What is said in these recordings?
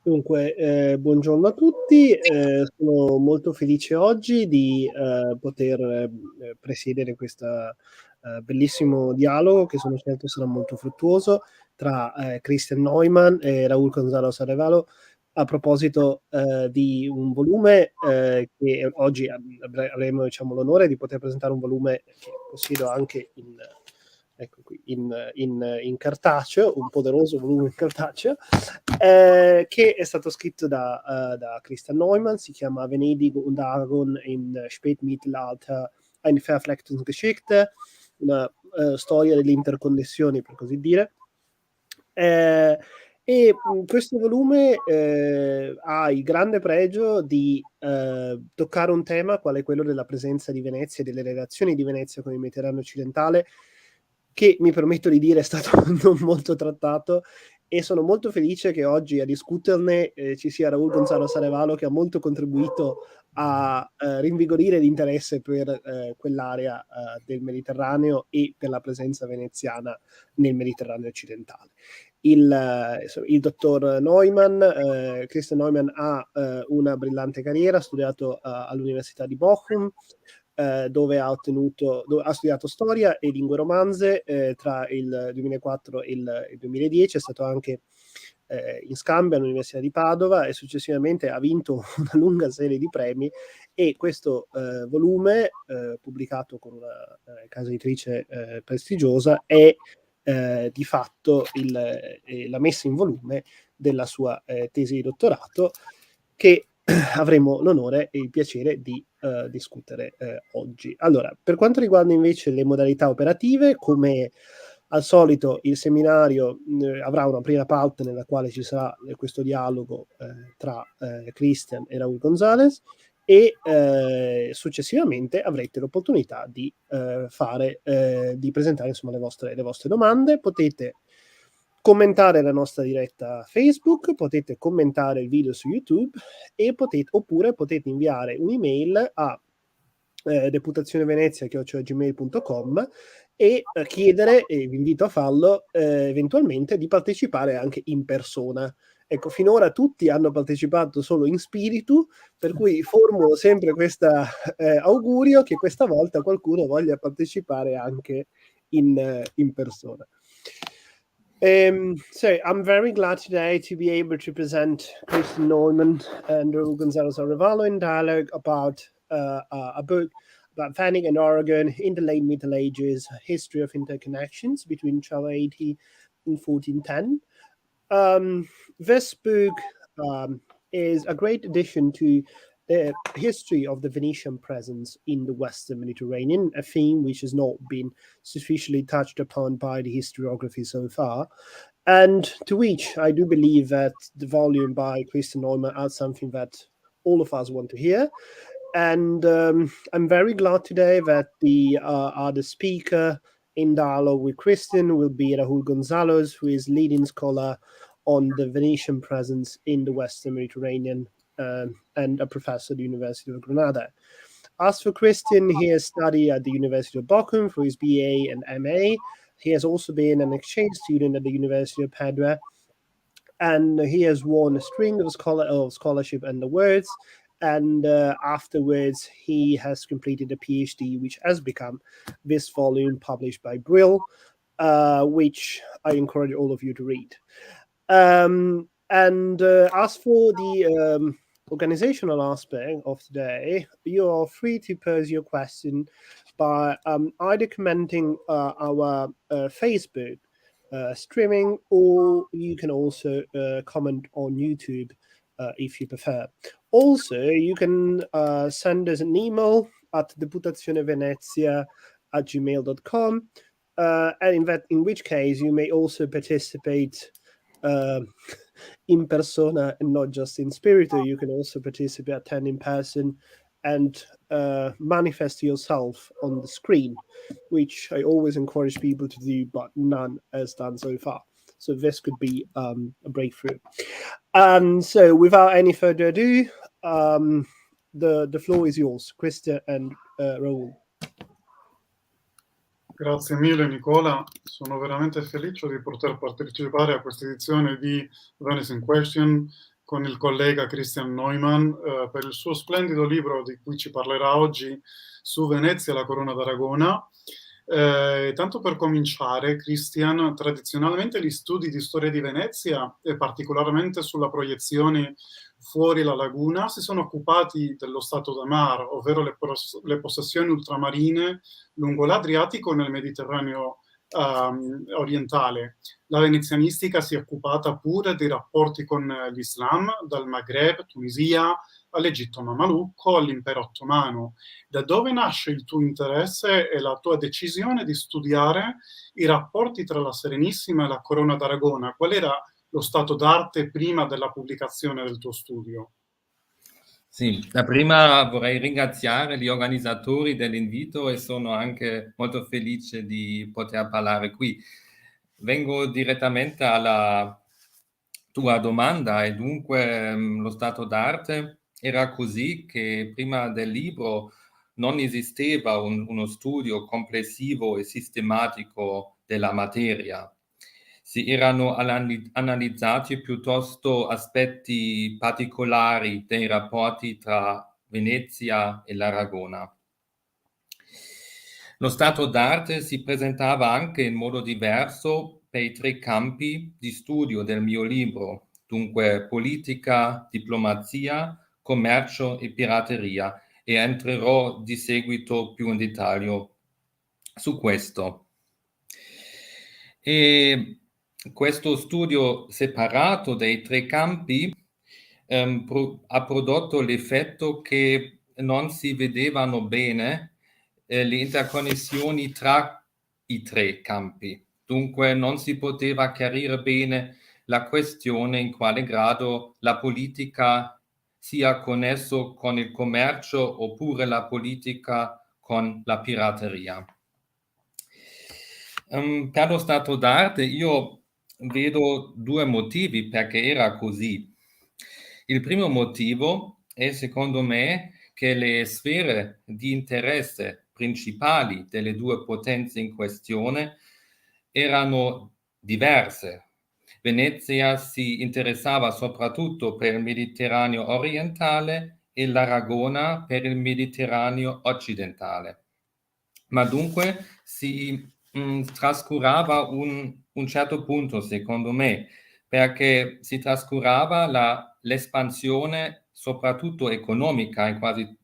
Dunque, buongiorno a tutti. Sono molto felice oggi di, poter, presiedere questa bellissimo dialogo che sono certo sarà molto fruttuoso tra, Christian Neumann e Raúl González Arevalo a proposito, di un volume, che oggi avremo, diciamo, l'onore di poter presentare un volume che possiedo anche in ecco qui, in cartaceo, un poderoso volume in cartaceo, che è stato scritto da Christian Neumann, si chiama Venedig und Aragon in Spätmittelalter, eine Verflechtungsgeschichte, una storia delle interconnessioni, per così dire. Questo volume ha il grande pregio di toccare un tema quale quello della presenza di Venezia e delle relazioni di Venezia con il Mediterraneo occidentale, che mi permetto di dire è stato non molto trattato, e sono molto felice che oggi a discuterne ci sia Raúl González Arevalo, che ha molto contribuito a rinvigorire l'interesse per quell'area del Mediterraneo e per la presenza veneziana nel Mediterraneo occidentale. Il dottor Neumann, Christian Neumann, ha una brillante carriera, ha studiato all'Università di Bochum, dove ha studiato storia e lingue romanze tra il 2004 e il 2010, è stato anche in scambio all'Università di Padova e successivamente ha vinto una lunga serie di premi, e questo volume, pubblicato con una casa editrice prestigiosa, è di fatto la messa in volume della sua tesi di dottorato, che avremo l'onore e il piacere di discutere oggi. Allora, per quanto riguarda invece le modalità operative, come al solito il seminario avrà una prima parte nella quale ci sarà questo dialogo tra Christian e Raúl González, e successivamente avrete l'opportunità di di presentare, insomma, le vostre domande. Potete commentare la nostra diretta Facebook, potete commentare il video su YouTube, e oppure potete inviare un'email a deputazionevenezia@gmail.com e chiedere, e vi invito a farlo, eventualmente di partecipare anche in persona. Ecco, finora tutti hanno partecipato solo in spiritu, per cui formulo sempre questo augurio che questa volta qualcuno voglia partecipare anche in persona. So I'm very glad today to be able to present Christian Neumann and Raúl González Arevalo in dialogue about a book about Fanning and Oregon in the late Middle Ages, history of interconnections between 1280 and 1410. This book is a great addition to the history of the Venetian presence in the Western Mediterranean, a theme which has not been sufficiently touched upon by the historiography so far, and to which I do believe that the volume by Christian Neumann adds something that all of us want to hear. And I'm very glad today that the other speaker in dialogue with Christian will be Raúl González, who is leading scholar on the Venetian presence in the Western Mediterranean and a professor at the University of Granada. As for Christian, he has studied at the University of Bochum for his BA and MA. He has also been an exchange student at the University of Padua, and he has won a string of scholarship and awards. And afterwards, he has completed a PhD, which has become this volume published by Brill, which I encourage all of you to read. As for the organizational aspect of today, you are free to pose your question by either commenting our Facebook streaming, or you can also comment on YouTube if you prefer. Also, you can send us an email at deputazionevenezia@gmail.com, and in which case you may also participate in persona and not just in spirit. You can also participate, attend in person, and manifest yourself on the screen, which I always encourage people to do, but none has done so far. So this could be a breakthrough. And so without any further ado, the floor is yours, Christian and Raúl. Grazie mille Nicola, sono veramente felice di poter partecipare a questa edizione di Venice in Question. con il collega Christian Neumann per il suo splendido libro di cui ci parlerà oggi su Venezia e la Corona d'Aragona. Tanto per cominciare, Christian, tradizionalmente gli studi di storia di Venezia, e particolarmente sulla proiezione fuori la laguna, si sono occupati dello stato da mar, ovvero le possessioni ultramarine lungo l'Adriatico nel Mediterraneo orientale. La venezianistica si è occupata pure dei rapporti con l'Islam, dal Maghreb, Tunisia, all'Egitto Mamelucco, all'impero ottomano. Da dove nasce il tuo interesse e la tua decisione di studiare i rapporti tra la Serenissima e la Corona d'Aragona? Qual era lo stato d'arte prima della pubblicazione del tuo studio? Sì, prima vorrei ringraziare gli organizzatori dell'invito e sono anche molto felice di poter parlare qui. Vengo direttamente alla tua domanda e dunque lo stato d'arte era così che prima del libro non esisteva uno studio complessivo e sistematico della materia. Si erano analizzati piuttosto aspetti particolari dei rapporti tra Venezia e l'Aragona. Lo stato d'arte si presentava anche in modo diverso per i tre campi di studio del mio libro, dunque politica, diplomazia, commercio e pirateria, e entrerò di seguito più in dettaglio su questo. E questo studio separato dei tre campi ha prodotto l'effetto che non si vedevano bene le interconnessioni tra i tre campi. Dunque non si poteva chiarire bene la questione in quale grado la politica sia connesso con il commercio oppure la politica con la pirateria. Per lo stato d'arte io vedo due motivi perché era così. Il primo motivo è, secondo me, che le sfere di interesse principali delle due potenze in questione erano diverse. Venezia si interessava soprattutto per il Mediterraneo orientale e l'Aragona per il Mediterraneo occidentale. Ma dunque si trascurava un certo punto, secondo me, perché si trascurava l'espansione soprattutto economica, e quasi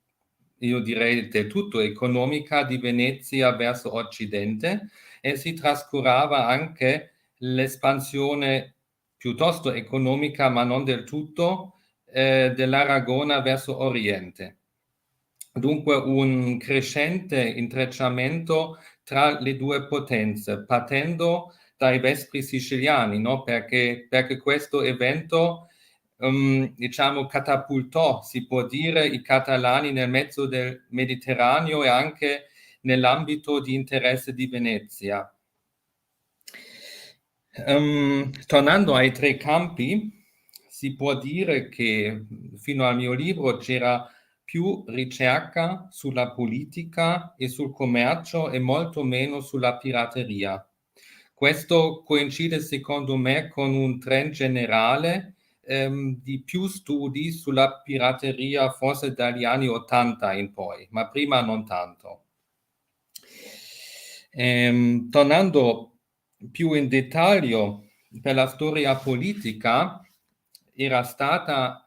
io direi del tutto economica di Venezia verso Occidente, e si trascurava anche l'espansione piuttosto economica, ma non del tutto, dell'Aragona verso Oriente. Dunque un crescente intrecciamento tra le due potenze, partendo dai Vespri siciliani, no? Perché questo evento, diciamo, catapultò, si può dire, i catalani nel mezzo del Mediterraneo e anche nell'ambito di interesse di Venezia. Tornando ai tre campi, si può dire che fino al mio libro c'era più ricerca sulla politica e sul commercio e molto meno sulla pirateria. Questo coincide secondo me con un trend generale di più studi sulla pirateria forse dagli anni 80 in poi, ma prima non tanto. Tornando più in dettaglio, per la storia politica era stata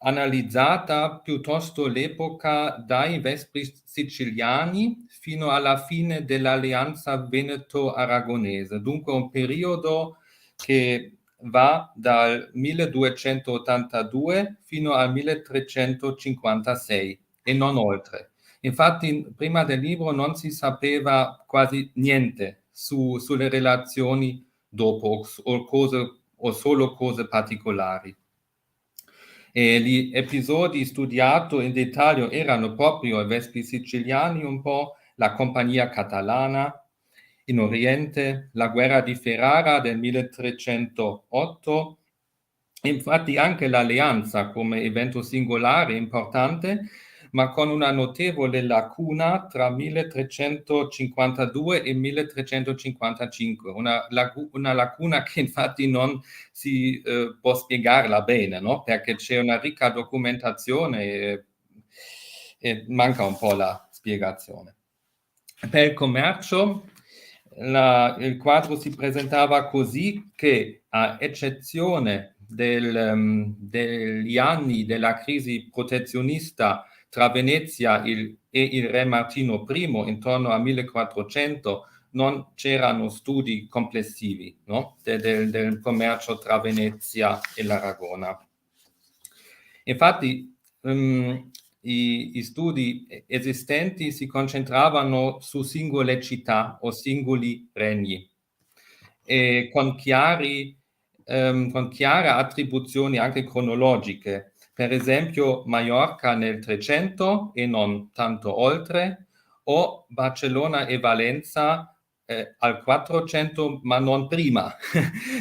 analizzata piuttosto l'epoca dai Vespri siciliani fino alla fine dell'alleanza veneto-aragonese, dunque un periodo che va dal 1282 fino al 1356 e non oltre. Infatti, prima del libro non si sapeva quasi niente sulle relazioni dopo o solo cose particolari. E gli episodi studiati in dettaglio erano proprio i Vespri siciliani un po', la Compagnia Catalana in Oriente, la guerra di Ferrara del 1308, infatti anche l'alleanza come evento singolare importante, ma con una notevole lacuna tra 1352 e 1355, una lacuna che infatti non si può spiegarla bene, no? Perché c'è una ricca documentazione e manca un po' la spiegazione. Per il commercio il quadro si presentava così che, a eccezione degli anni della crisi protezionista tra Venezia e il re Martino I intorno al 1400, non c'erano studi complessivi, no? del commercio tra Venezia e l'Aragona. Infatti, i studi esistenti si concentravano su singole città o singoli regni, e con chiare attribuzioni anche cronologiche. Per esempio, Maiorca nel 300 e non tanto oltre, o Barcellona e Valenza al 400, ma non prima.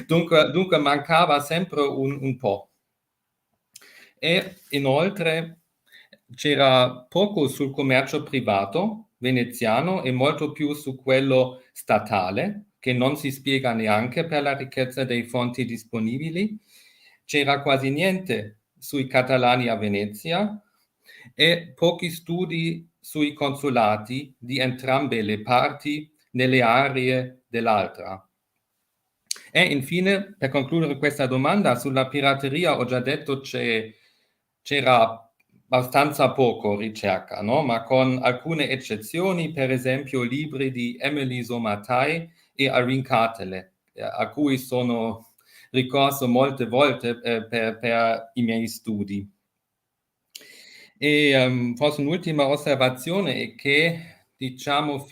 dunque mancava sempre un po'. E inoltre c'era poco sul commercio privato veneziano e molto più su quello statale, che non si spiega neanche per la ricchezza dei fonti disponibili. C'era quasi niente sui catalani a Venezia e pochi studi sui consulati di entrambe le parti nelle aree dell'altra. E infine, per concludere questa domanda, sulla pirateria ho già detto c'era abbastanza poco ricerca, no? Ma con alcune eccezioni, per esempio libri di Emily Somatai e Irene Cartele, a cui sono ricorso molte volte per i miei studi. E forse un'ultima osservazione è che, diciamo,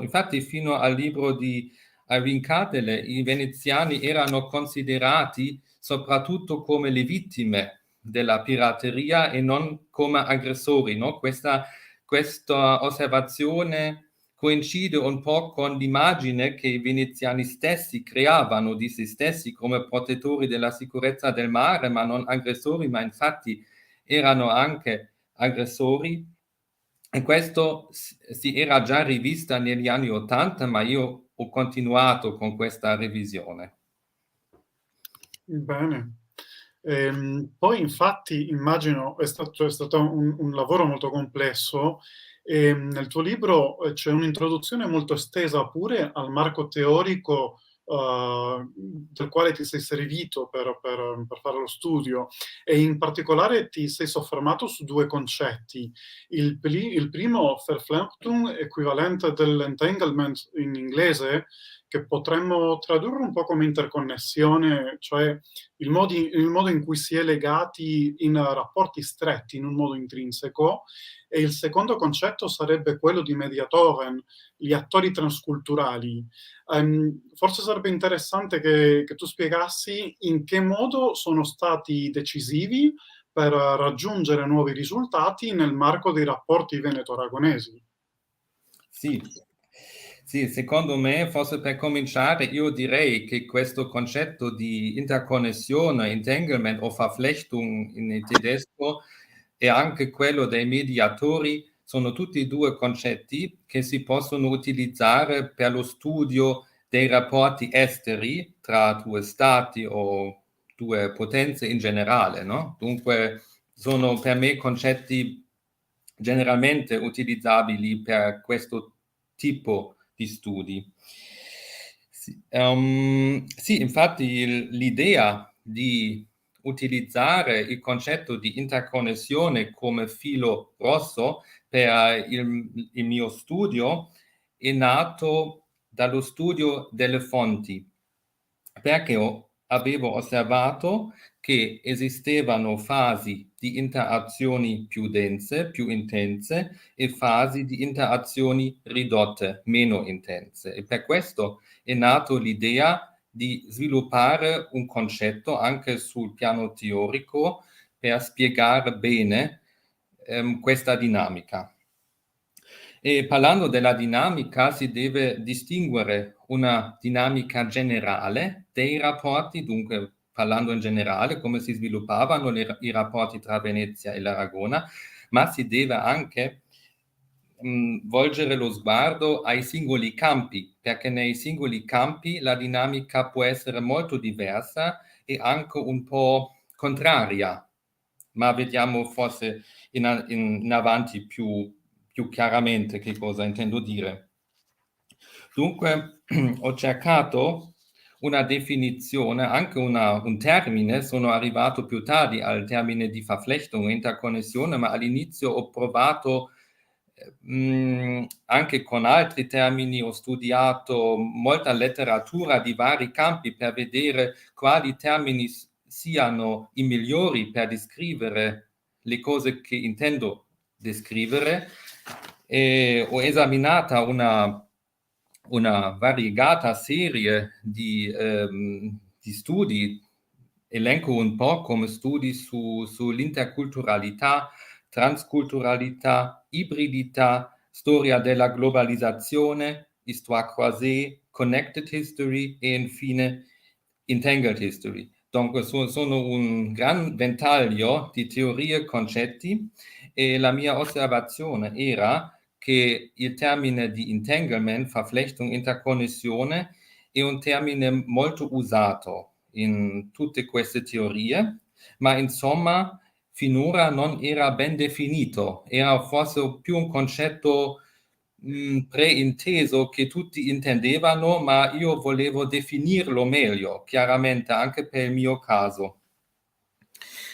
infatti fino al libro di Irene Cartele, i veneziani erano considerati soprattutto come le vittime della pirateria e non come aggressori, no? Questa osservazione coincide un po' con l'immagine che i veneziani stessi creavano di se stessi come protettori della sicurezza del mare, ma non aggressori, ma infatti erano anche aggressori. E questo si era già rivista negli anni '80, ma io ho continuato con questa revisione. Bene. Poi infatti immagino è stato un lavoro molto complesso. Nel tuo libro c'è un'introduzione molto estesa pure al marco teorico del quale ti sei servito per fare lo studio, e in particolare ti sei soffermato su due concetti. Il primo, Verflechtung, equivalente dell'entanglement in inglese, che potremmo tradurre un po' come interconnessione, cioè il modo in cui si è legati in rapporti stretti in un modo intrinseco. E il secondo concetto sarebbe quello di Mediatoren, gli attori transculturali. Forse sarebbe interessante che tu spiegassi in che modo sono stati decisivi per raggiungere nuovi risultati nel marco dei rapporti veneto-aragonesi. Sì, secondo me, forse per cominciare, io direi che questo concetto di interconnessione, entanglement o Verflechtung in tedesco, e anche quello dei mediatori, sono tutti due concetti che si possono utilizzare per lo studio dei rapporti esteri tra due stati o due potenze in generale, no? Dunque, sono per me concetti generalmente utilizzabili per questo tipo di studi. Sì, infatti l'idea di utilizzare il concetto di interconnessione come filo rosso per il mio studio è nato dallo studio delle fonti, perché avevo osservato che esistevano fasi di interazioni più dense, più intense, e fasi di interazioni ridotte, meno intense. E per questo è nato l'idea di sviluppare un concetto anche sul piano teorico per spiegare bene questa dinamica. E parlando della dinamica, si deve distinguere una dinamica generale dei rapporti, dunque parlando in generale come si sviluppavano i rapporti tra Venezia e l'Aragona, ma si deve anche volgere lo sguardo ai singoli campi, perché nei singoli campi la dinamica può essere molto diversa e anche un po' contraria, ma vediamo forse in avanti più chiaramente che cosa intendo dire. Dunque ho cercato una definizione, anche un termine, sono arrivato più tardi al termine di Verflechtung, interconnessione, ma all'inizio ho provato anche con altri termini, ho studiato molta letteratura di vari campi per vedere quali termini siano i migliori per descrivere le cose che intendo descrivere, e ho esaminata una variegata serie di studi, elenco un po' come studi sull'interculturalità, transculturalità, ibridità, storia della globalizzazione, histoire croisée, connected history e infine entangled history. Dunque sono un gran ventaglio di teorie e concetti, e la mia osservazione era che il termine di entanglement, Verflechtung, interconnessione, è un termine molto usato in tutte queste teorie, ma insomma finora non era ben definito, era forse più un concetto preinteso che tutti intendevano, ma io volevo definirlo meglio, chiaramente, anche per il mio caso.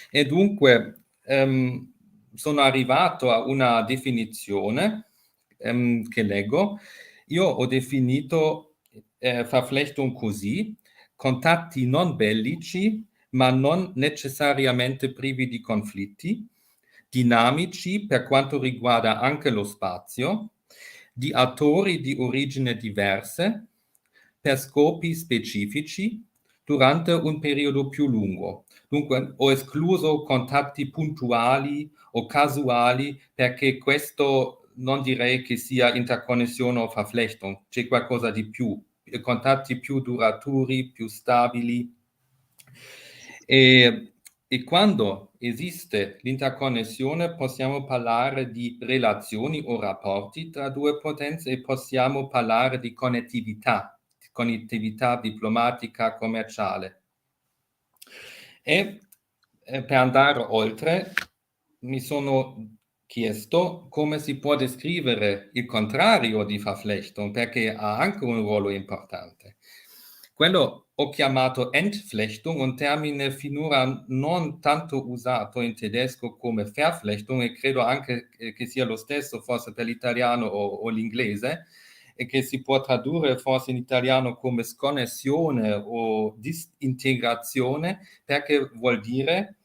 E dunque sono arrivato a una definizione che leggo. Io ho definito Verflechtung così: contatti non bellici, ma non necessariamente privi di conflitti, dinamici per quanto riguarda anche lo spazio, di attori di origine diverse, per scopi specifici, durante un periodo più lungo. Dunque ho escluso contatti puntuali o casuali, perché questo non direi che sia interconnessione o Verflechtung, c'è qualcosa di più, contatti più duraturi, più stabili. E quando esiste l'interconnessione possiamo parlare di relazioni o rapporti tra due potenze, e possiamo parlare di connettività diplomatica, commerciale. E per andare oltre mi sono chiesto come si può descrivere il contrario di Verflechtung, perché ha anche un ruolo importante. Quello ho chiamato Entflechtung, un termine finora non tanto usato in tedesco come Verflechtung, e credo anche che sia lo stesso forse per l'italiano o l'inglese, e che si può tradurre forse in italiano come sconnessione o disintegrazione, perché vuol dire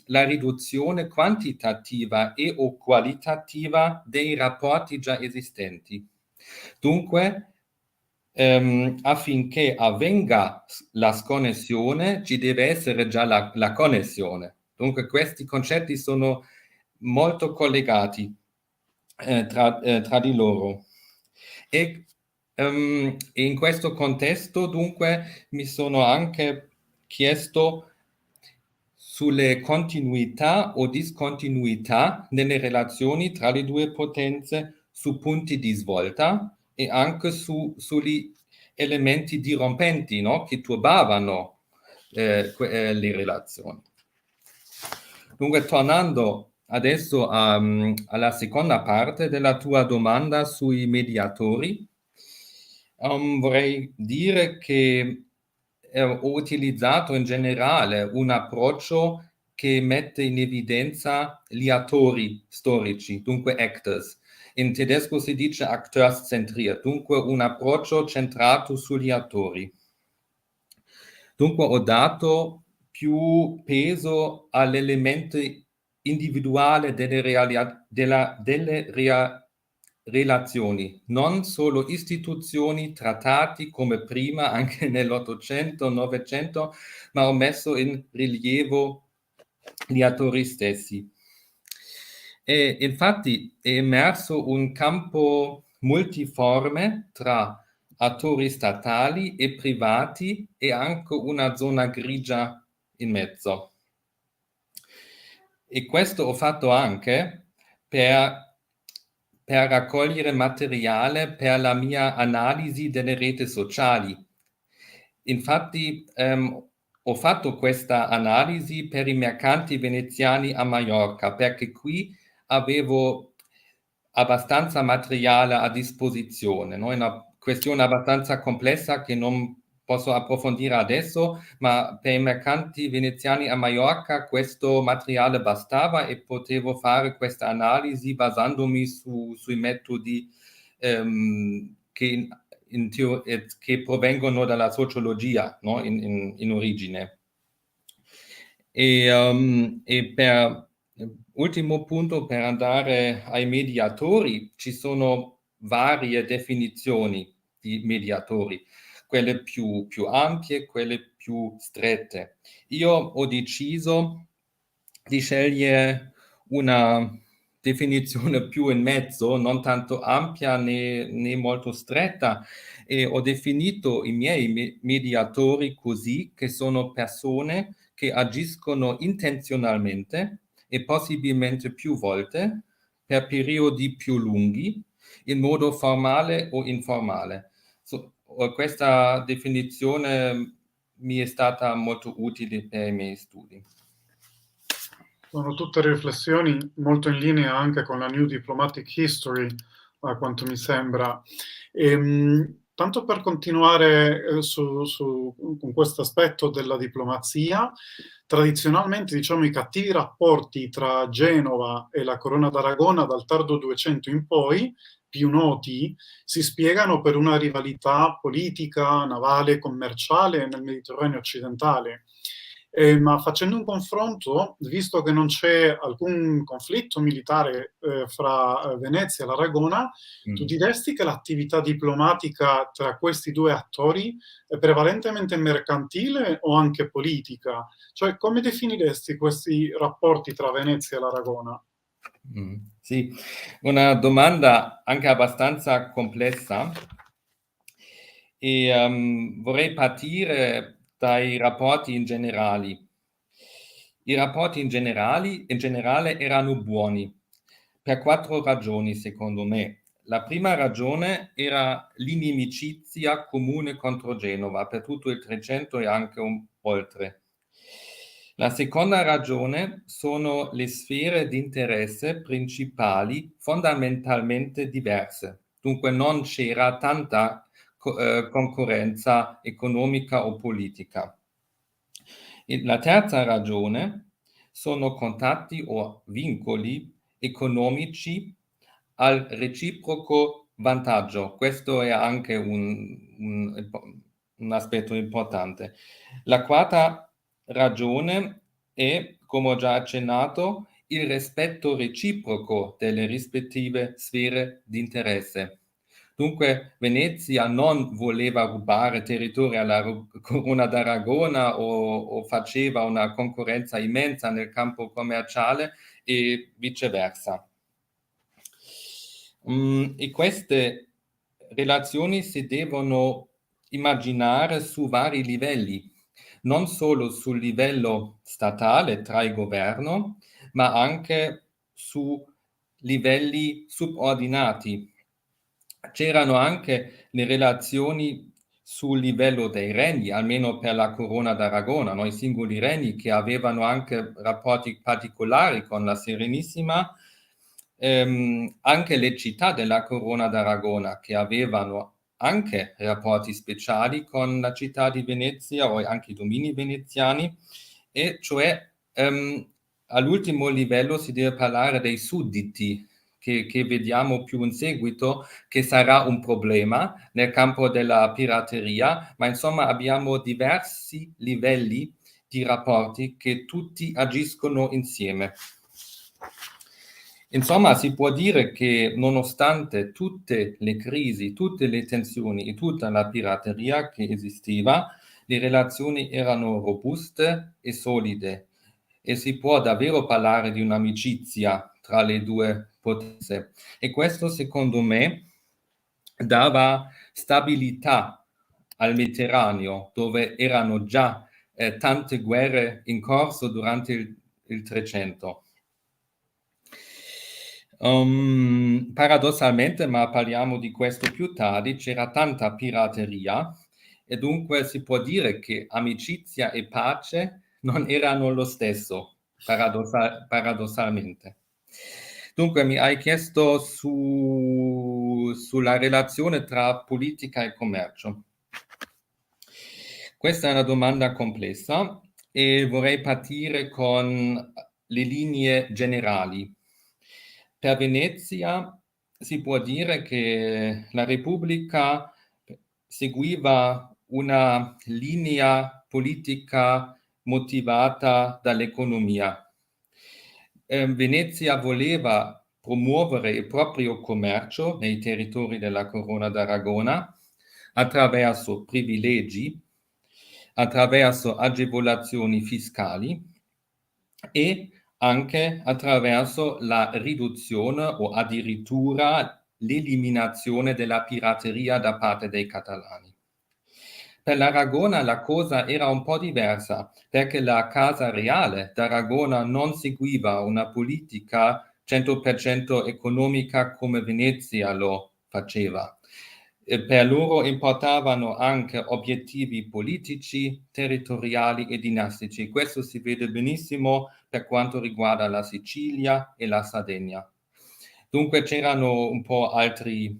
la riduzione quantitativa e o qualitativa dei rapporti già esistenti. Dunque, affinché avvenga la sconnessione ci deve essere già la connessione. Dunque questi concetti sono molto collegati tra di loro. E in questo contesto, dunque, mi sono anche chiesto sulle continuità o discontinuità nelle relazioni tra le due potenze, su punti di svolta e anche sugli elementi dirompenti, no? Che turbavano le relazioni. Dunque, tornando adesso alla seconda parte della tua domanda sui mediatori, vorrei dire che ho utilizzato in generale un approccio che mette in evidenza gli attori storici, dunque actors. In tedesco si dice acteurszentriert, dunque un approccio centrato sugli attori. Dunque ho dato più peso all'elemento individuale delle relazioni, non solo istituzioni, trattati come prima anche nell'Ottocento, Novecento, ma ho messo in rilievo gli attori stessi. E infatti è emerso un campo multiforme tra attori statali e privati, e anche una zona grigia in mezzo. E questo ho fatto anche per raccogliere materiale per la mia analisi delle reti sociali. Infatti ho fatto questa analisi per i mercanti veneziani a Maiorca, perché qui avevo abbastanza materiale a disposizione, no? È una questione abbastanza complessa che non posso approfondire adesso, ma per i mercanti veneziani a Maiorca questo materiale bastava e potevo fare questa analisi basandomi sui metodi che che provengono dalla sociologia, no? in origine. E per ultimo punto, per andare ai mediatori, ci sono varie definizioni di mediatori, quelle più ampie, quelle più strette. Io ho deciso di scegliere una definizione più in mezzo, non tanto ampia né molto stretta, e ho definito i miei mediatori così, che sono persone che agiscono intenzionalmente e possibilmente più volte per periodi più lunghi, in modo formale o informale. Questa definizione mi è stata molto utile per i miei studi. Sono tutte riflessioni molto in linea anche con la New Diplomatic History, a quanto mi sembra. Tanto per continuare con questo aspetto della diplomazia, tradizionalmente, diciamo, i cattivi rapporti tra Genova e la Corona d'Aragona dal tardo 200 in poi, più noti, si spiegano per una rivalità politica, navale, commerciale nel Mediterraneo occidentale. Ma facendo un confronto, visto che non c'è alcun conflitto militare fra Venezia e l'Aragona, tu diresti che l'attività diplomatica tra questi due attori è prevalentemente mercantile o anche politica? Cioè, come definiresti questi rapporti tra Venezia e l'Aragona? Sì, una domanda anche abbastanza complessa e vorrei partire dai rapporti in generale. I rapporti in generale erano buoni per 4 ragioni, secondo me. La prima ragione era l'inimicizia comune contro Genova per tutto il 300 e anche un po' oltre. La seconda ragione sono le sfere di interesse principali fondamentalmente diverse. Dunque non c'era tanta concorrenza economica o politica. E la terza ragione sono contatti o vincoli economici al reciproco vantaggio. Questo è anche un aspetto importante. La quarta ragione è, come ho già accennato, il rispetto reciproco delle rispettive sfere di interesse. Dunque Venezia non voleva rubare territorio alla Corona d'Aragona o faceva una concorrenza immensa nel campo commerciale e viceversa. E queste relazioni si devono immaginare su vari livelli, non solo sul livello statale tra il governo, ma anche su livelli subordinati. C'erano anche le relazioni sul livello dei regni, almeno per la Corona d'Aragona, no? I singoli regni che avevano anche rapporti particolari con la Serenissima, anche le città della Corona d'Aragona che avevano anche rapporti speciali con la città di Venezia o anche i domini veneziani, e cioè all'ultimo livello si deve parlare dei sudditi, che vediamo più in seguito, che sarà un problema nel campo della pirateria, ma insomma abbiamo diversi livelli di rapporti che tutti agiscono insieme. Insomma, si può dire che nonostante tutte le crisi, tutte le tensioni e tutta la pirateria che esisteva, le relazioni erano robuste e solide e si può davvero parlare di un'amicizia tra le due potenze. E questo, secondo me, dava stabilità al Mediterraneo, dove erano già tante guerre in corso durante il 300. Paradossalmente, ma parliamo di questo più tardi, c'era tanta pirateria e dunque si può dire che amicizia e pace non erano lo stesso, paradossalmente. Dunque mi hai chiesto sulla relazione tra politica e commercio. Questa è una domanda complessa e vorrei partire con le linee generali. Per Venezia si può dire che la Repubblica seguiva una linea politica motivata dall'economia. Venezia voleva promuovere il proprio commercio nei territori della Corona d'Aragona attraverso privilegi, attraverso agevolazioni fiscali e anche attraverso la riduzione o addirittura l'eliminazione della pirateria da parte dei catalani. Per l'Aragona la cosa era un po' diversa, perché la Casa Reale d'Aragona non seguiva una politica 100% economica come Venezia lo faceva. Per loro importavano anche obiettivi politici, territoriali e dinastici. Questo si vede benissimo per quanto riguarda la Sicilia e la Sardegna. Dunque c'erano un po' altri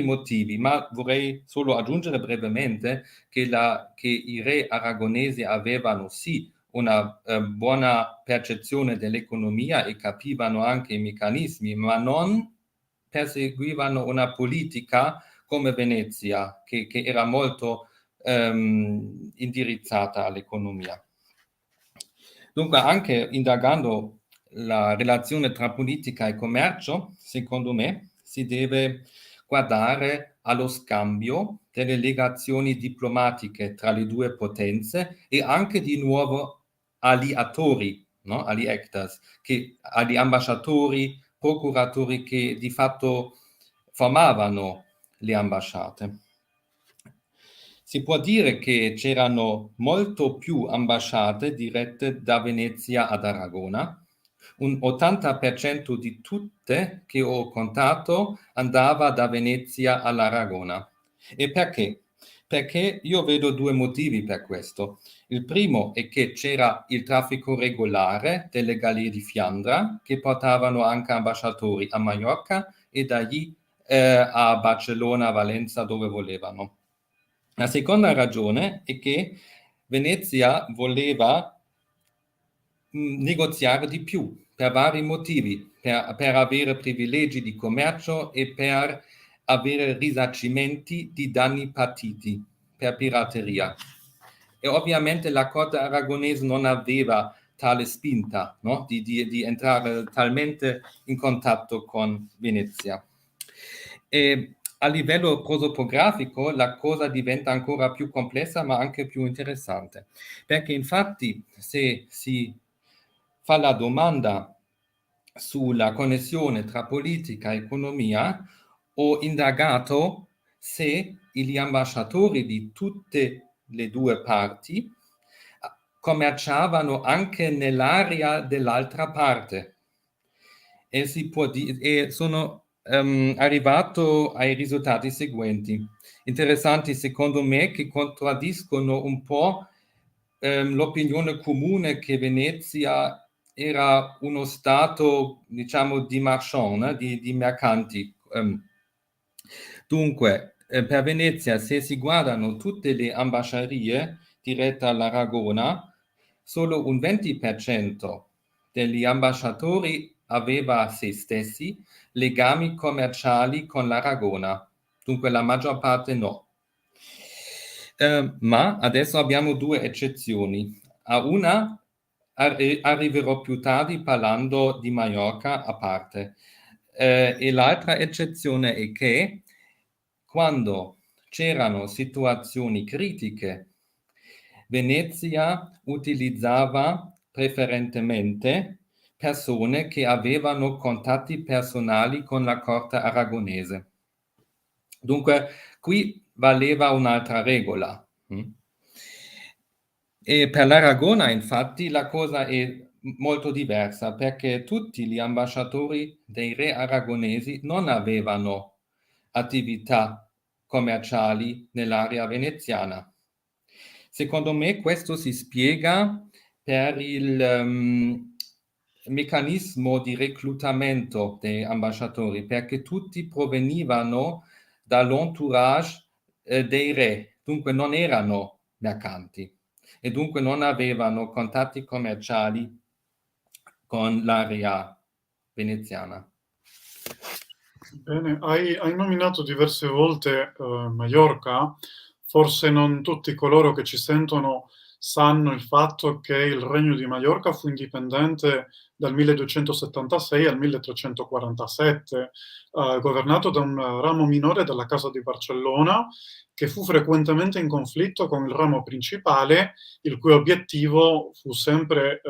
motivi, ma vorrei solo aggiungere brevemente che i re aragonesi avevano sì una buona percezione dell'economia e capivano anche i meccanismi, ma non perseguivano una politica come Venezia, che era molto indirizzata all'economia. Dunque, anche indagando la relazione tra politica e commercio, secondo me, si deve guardare allo scambio delle legazioni diplomatiche tra le due potenze e anche di nuovo alleatori, no? Agli actors, agli ambasciatori, procuratori che di fatto formavano le ambasciate. Si può dire che c'erano molto più ambasciate dirette da Venezia ad Aragona. Un 80% di tutte che ho contato andava da Venezia all'Aragona. E perché? Perché io vedo due motivi per questo. Il primo è che c'era il traffico regolare delle galere di Fiandra che portavano anche ambasciatori a Maiorca e da lì a Barcellona, Valenza, dove volevano. La seconda ragione è che Venezia voleva negoziare di più per vari motivi, per avere privilegi di commercio e per avere risarcimenti di danni patiti per pirateria. E ovviamente la corte aragonese non aveva tale spinta, no? di entrare talmente in contatto con Venezia. E a livello prosopografico la cosa diventa ancora più complessa ma anche più interessante, perché infatti se si fa la domanda sulla connessione tra politica e economia, ho indagato se gli ambasciatori di tutte le due parti commerciavano anche nell'area dell'altra parte. E sono arrivato ai risultati seguenti, interessanti secondo me, che contraddiscono un po' l'opinione comune che Venezia era uno stato, diciamo, di marchand, di mercanti. Dunque, per Venezia, se si guardano tutte le ambasciarie dirette all'Aragona, solo un 20% degli ambasciatori aveva se stessi legami commerciali con l'Aragona, dunque la maggior parte no. Ma adesso abbiamo due eccezioni. A una arriverò più tardi parlando di Maiorca a parte. E l'altra eccezione è che quando c'erano situazioni critiche, Venezia utilizzava preferentemente persone che avevano contatti personali con la corte aragonese. Dunque, qui valeva un'altra regola. E per l'Aragona, infatti, la cosa è molto diversa, perché tutti gli ambasciatori dei re aragonesi non avevano attività commerciali nell'area veneziana. Secondo me questo si spiega per il meccanismo di reclutamento dei ambasciatori, perché tutti provenivano dall'entourage dei re, dunque non erano mercanti e dunque non avevano contatti commerciali con l'area veneziana. Bene, hai nominato diverse volte Maiorca, forse non tutti coloro che ci sentono sanno il fatto che il Regno di Maiorca fu indipendente dal 1276 al 1347, governato da un ramo minore della Casa di Barcellona, che fu frequentemente in conflitto con il ramo principale, il cui obiettivo fu sempre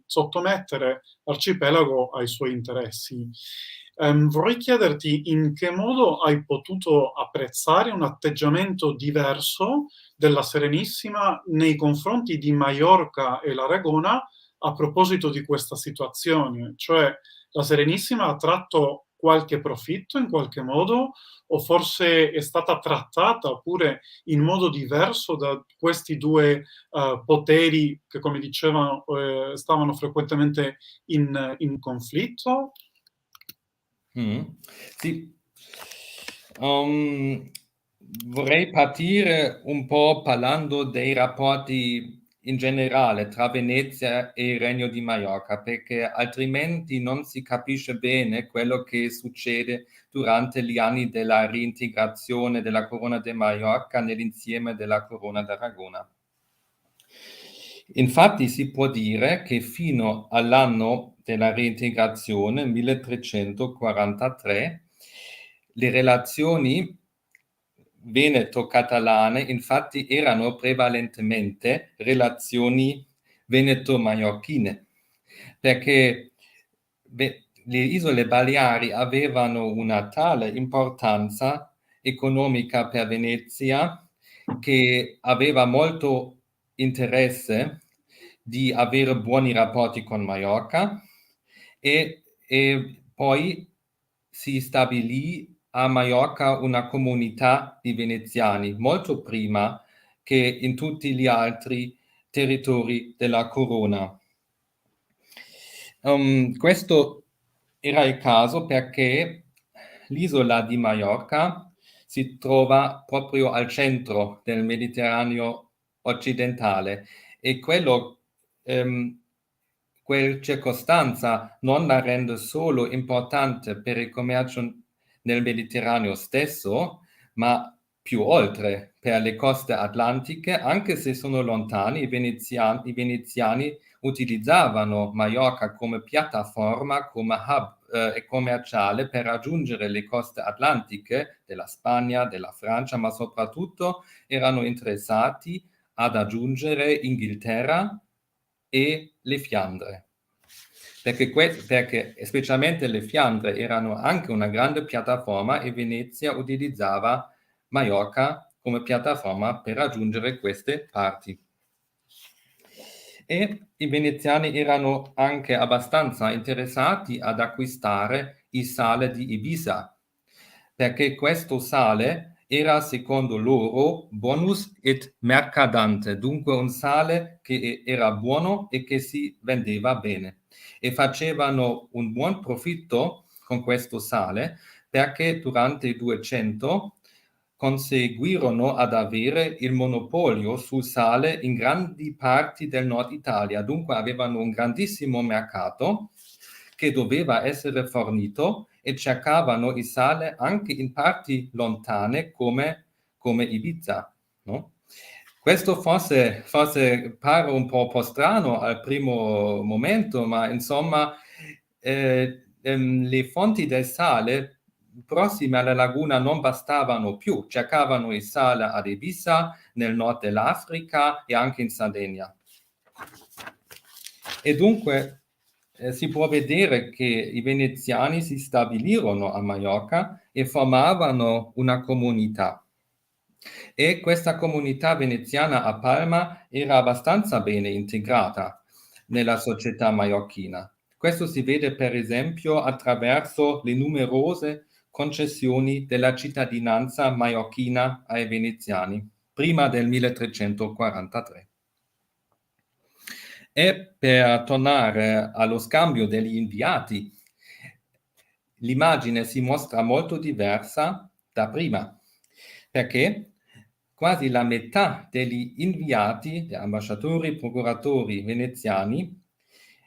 sottomettere l'arcipelago ai suoi interessi. Vorrei chiederti in che modo hai potuto apprezzare un atteggiamento diverso della Serenissima nei confronti di Maiorca e l'Aragona a proposito di questa situazione, cioè la Serenissima ha tratto qualche profitto in qualche modo o forse è stata trattata pure in modo diverso da questi due poteri che, come dicevano, stavano frequentemente in conflitto? Sì. Vorrei partire un po' parlando dei rapporti in generale tra Venezia e il Regno di Maiorca, perché altrimenti non si capisce bene quello che succede durante gli anni della reintegrazione della Corona di Maiorca nell'insieme della Corona d'Aragona. Infatti si può dire che fino all'anno della reintegrazione, 1343, le relazioni veneto-catalane infatti erano prevalentemente relazioni veneto-maiorchine, perché le isole Baleari avevano una tale importanza economica per Venezia che aveva molto interesse di avere buoni rapporti con Maiorca e poi si stabilì a Maiorca una comunità di veneziani molto prima che in tutti gli altri territori della corona. Questo era il caso perché l'isola di Maiorca si trova proprio al centro del Mediterraneo occidentale e quel circostanza non la rende solo importante per il commercio nel Mediterraneo stesso, ma più oltre, per le coste atlantiche, anche se sono lontani, i veneziani utilizzavano Maiorca come piattaforma, come hub commerciale per raggiungere le coste atlantiche della Spagna, della Francia, ma soprattutto erano interessati ad aggiungere Inghilterra e le Fiandre, perché specialmente le Fiandre erano anche una grande piattaforma e Venezia utilizzava Maiorca come piattaforma per raggiungere queste parti. E i veneziani erano anche abbastanza interessati ad acquistare il sale di Ibiza, perché questo sale era secondo loro bonus et mercadante, dunque un sale che era buono e che si vendeva bene. E facevano un buon profitto con questo sale perché durante il 200 conseguirono ad avere il monopolio sul sale in grandi parti del nord Italia, dunque avevano un grandissimo mercato che doveva essere fornito e cercavano il sale anche in parti lontane come Ibiza, no? Questo forse pare un po' strano al primo momento, ma insomma le fonti del sale prossime alla laguna non bastavano più, cercavano il sale ad Ibiza, nel nord dell'Africa e anche in Sardegna. E dunque si può vedere che i veneziani si stabilirono a Maiorca e formavano una comunità. E questa comunità veneziana a Palma era abbastanza bene integrata. nella società maiorchina. Questo si vede per esempio attraverso le numerose concessioni della cittadinanza maiorchina ai veneziani, prima del 1343. E per tornare allo scambio degli inviati, l'immagine si mostra molto diversa da prima, perché quasi la metà degli inviati, gli ambasciatori, procuratori veneziani,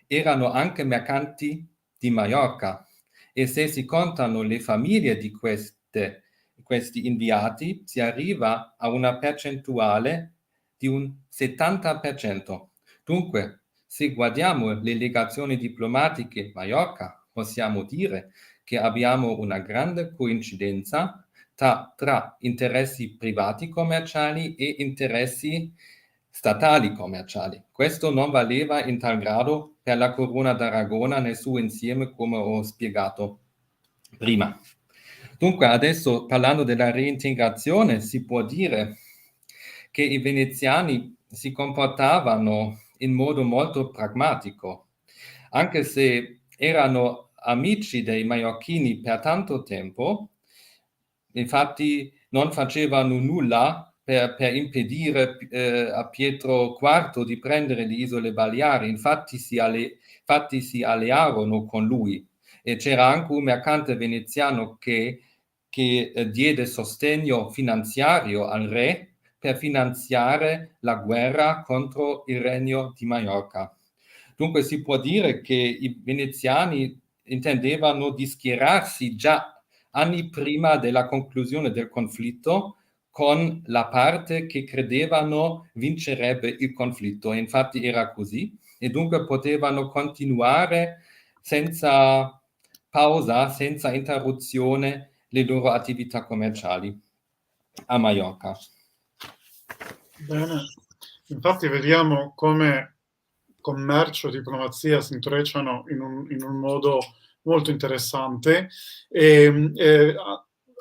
erano anche mercanti di Maiorca, e se si contano le famiglie di questi inviati, si arriva a una percentuale di un 70%. Dunque, se guardiamo le legazioni diplomatiche Maiorca, possiamo dire che abbiamo una grande coincidenza tra interessi privati commerciali e interessi statali commerciali. Questo non valeva in tal grado per la Corona d'Aragona nel suo insieme, come ho spiegato prima. Dunque, adesso parlando della reintegrazione, si può dire che i veneziani si comportavano in modo molto pragmatico, anche se erano amici dei maiorchini per tanto tempo. Infatti non facevano nulla per impedire a Pietro IV di prendere le isole Baleari, infatti si allearono con lui, e c'era anche un mercante veneziano che diede sostegno finanziario al re per finanziare la guerra contro il Regno di Maiorca. Dunque si può dire che i veneziani intendevano di schierarsi già anni prima della conclusione del conflitto con la parte che credevano vincerebbe il conflitto. E infatti era così, e dunque potevano continuare senza pausa, senza interruzione, le loro attività commerciali a Maiorca. Bene, infatti vediamo come commercio e diplomazia si intrecciano in un modo molto interessante.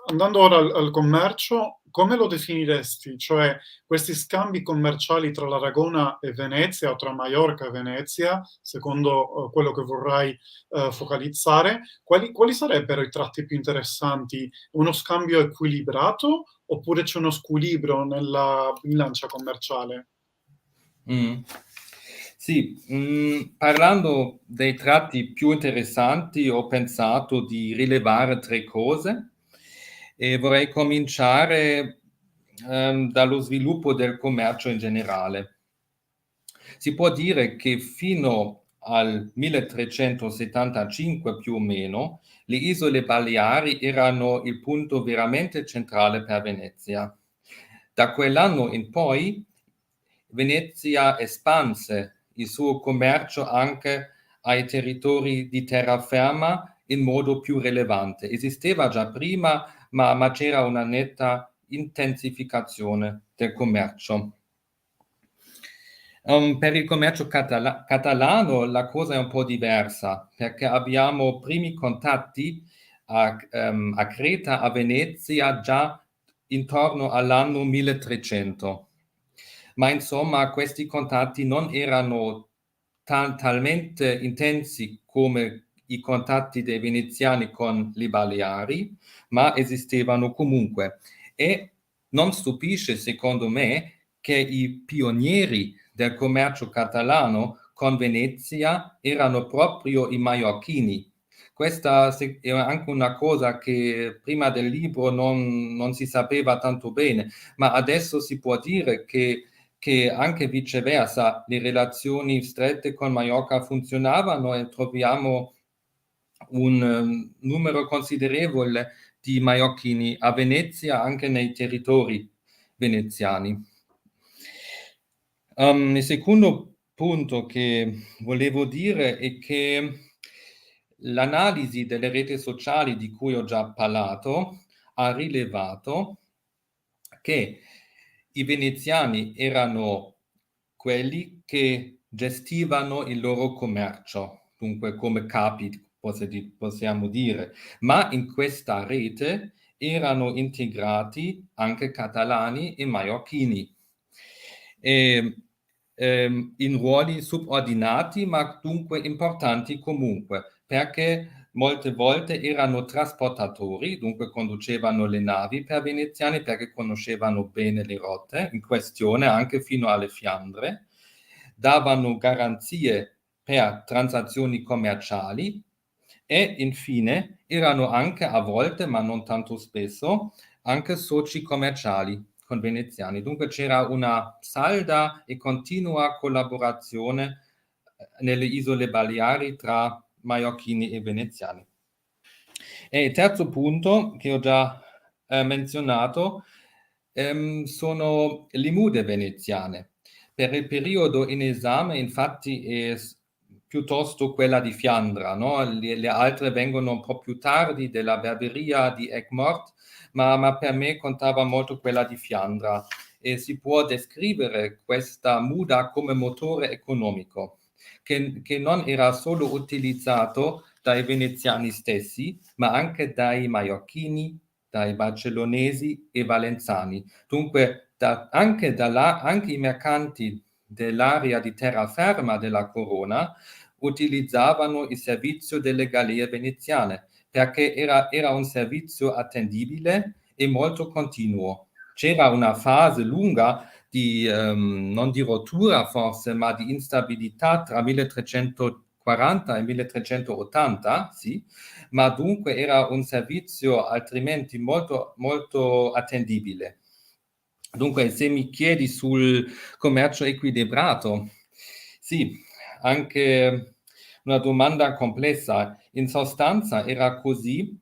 Andando ora al commercio, come lo definiresti? Cioè, questi scambi commerciali tra l'Aragona e Venezia, o tra Maiorca e Venezia, secondo quello che vorrai focalizzare, quali sarebbero i tratti più interessanti? Uno scambio equilibrato oppure c'è uno squilibrio nella bilancia commerciale? Sì, parlando dei tratti più interessanti, ho pensato di rilevare 3 cose, e vorrei cominciare dallo sviluppo del commercio in generale. Si può dire che fino al 1375 più o meno, le isole Baleari erano il punto veramente centrale per Venezia. Da quell'anno in poi Venezia espanse il suo commercio anche ai territori di terraferma in modo più rilevante. Esisteva già prima, ma c'era una netta intensificazione del commercio. Per il commercio catalano la cosa è un po' diversa, perché abbiamo primi contatti a Creta, a Venezia, già intorno all'anno 1300. Ma insomma questi contatti non erano talmente intensi come i contatti dei veneziani con le Baleari, ma esistevano comunque. E non stupisce, secondo me, che i pionieri del commercio catalano con Venezia erano proprio i maiorchini. Questa è anche una cosa che prima del libro non si sapeva tanto bene, ma adesso si può dire che anche viceversa le relazioni strette con Maiorca funzionavano, e troviamo un numero considerevole di maiorchini a Venezia, anche nei territori veneziani. Il secondo punto che volevo dire è che l'analisi delle reti sociali di cui ho già parlato ha rilevato che i veneziani erano quelli che gestivano il loro commercio, dunque come capi, possiamo dire, ma in questa rete erano integrati anche catalani e maiorchini. E in ruoli subordinati, ma dunque importanti comunque, perché molte volte erano trasportatori, dunque conducevano le navi per veneziani perché conoscevano bene le rotte in questione, anche fino alle Fiandre, davano garanzie per transazioni commerciali e infine erano anche a volte, ma non tanto spesso, anche soci commerciali con veneziani. Dunque c'era una salda e continua collaborazione nelle isole Baleari tra maiorchini e veneziani. E il terzo punto che ho già menzionato sono le mude veneziane. Per il periodo in esame, infatti, è piuttosto quella di Fiandra, no? Le altre vengono un po' più tardi, della Berberia di Egmort, ma per me contava molto quella di Fiandra. E si può descrivere questa muda come motore economico, che non era solo utilizzato dai veneziani stessi, ma anche dai maiorchini, dai barcellonesi e valenzani. Dunque, anche i mercanti dell'area di terraferma della Corona utilizzavano il servizio delle gallee veneziane, perché era un servizio attendibile e molto continuo. C'era una fase lunga di, non di rottura forse, ma di instabilità tra 1340 e 1380, sì, ma dunque era un servizio altrimenti molto, molto attendibile. Dunque, se mi chiedi sul commercio equilibrato, sì, anche una domanda complessa. In sostanza era così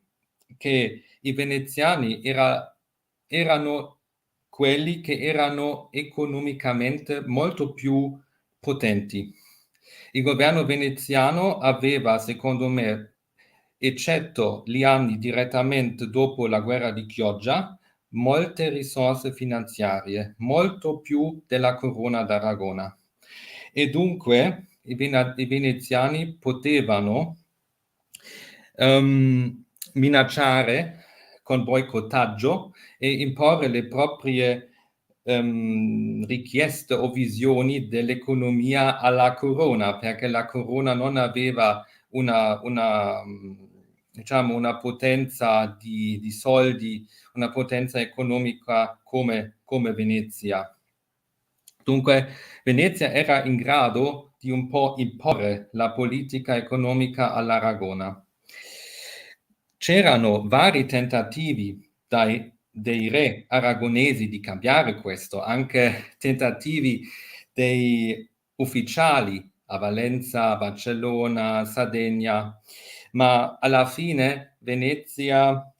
che i veneziani erano quelli che erano economicamente molto più potenti. Il governo veneziano aveva, secondo me, eccetto gli anni direttamente dopo la guerra di Chioggia, molte risorse finanziarie, molto più della Corona d'Aragona. E dunque i veneziani potevano minacciare con boicottaggio e imporre le proprie richieste o visioni dell'economia alla Corona, perché la Corona non aveva diciamo, una potenza di soldi, una potenza economica come Venezia. Dunque, Venezia era in grado di un po' imporre la politica economica all'Aragona. C'erano vari tentativi dei re aragonesi di cambiare questo, anche tentativi dei ufficiali a Valenza, Barcellona, Sardegna, ma alla fine Venezia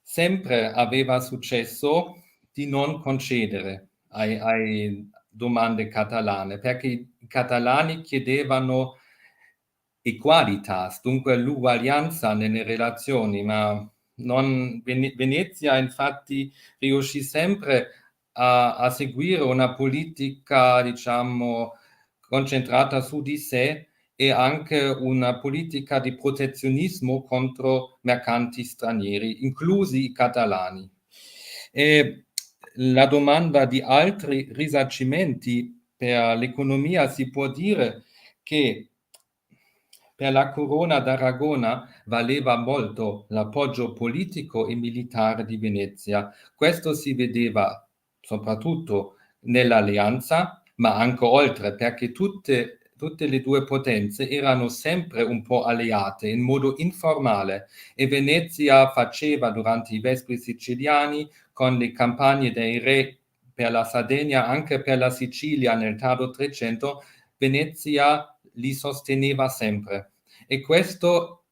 sempre aveva successo di non concedere ai domande catalane, perché i catalani chiedevano equalitas, dunque l'uguaglianza nelle relazioni, ma Venezia infatti riuscì sempre a seguire una politica, diciamo, concentrata su di sé e anche una politica di protezionismo contro mercanti stranieri, inclusi i catalani. E la domanda di altri risarcimenti per l'economia si può dire che per la Corona d'Aragona valeva molto l'appoggio politico e militare di Venezia. Questo si vedeva soprattutto nell'alleanza, ma anche oltre, perché tutte le due potenze erano sempre un po' alleate in modo informale e Venezia faceva durante i Vespri siciliani con le campagne dei re per la Sardegna, anche per la Sicilia nel tardo 300, Venezia li sosteneva sempre e questo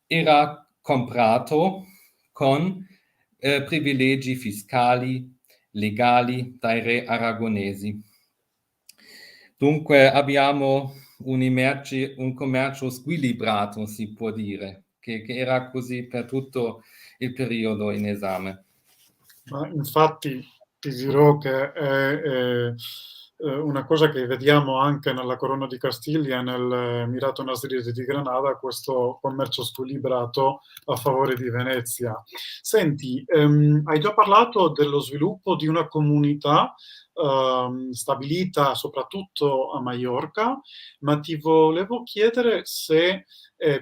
era comprato con privilegi fiscali, legali dai re aragonesi. Dunque abbiamo un commercio squilibrato, si può dire, che era così per tutto il periodo in esame. Ma infatti ti dirò che è una cosa che vediamo anche nella Corona di Castiglia, nel Mirato Nasride di Granada, questo commercio squilibrato a favore di Venezia. Senti, hai già parlato dello sviluppo di una comunità stabilita soprattutto a Maiorca, ma ti volevo chiedere se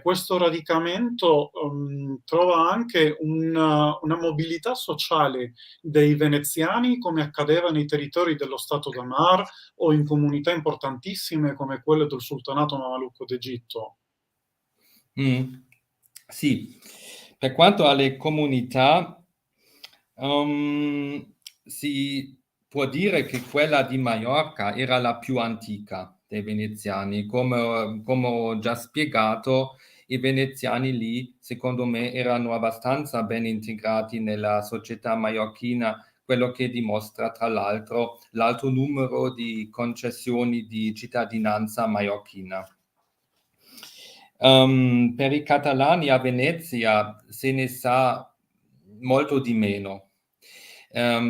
questo radicamento trova anche una mobilità sociale dei veneziani, come accadeva nei territori dello Stato d'Amar o in comunità importantissime come quelle del Sultanato Mamelucco d'Egitto. Sì, per quanto alle comunità, si può dire che quella di Maiorca era la più antica dei veneziani. Come ho già spiegato, i veneziani lì, secondo me, erano abbastanza ben integrati nella società maiorchina, quello che dimostra, tra l'altro, l'alto numero di concessioni di cittadinanza maiorchina. Per i catalani a Venezia se ne sa molto di meno.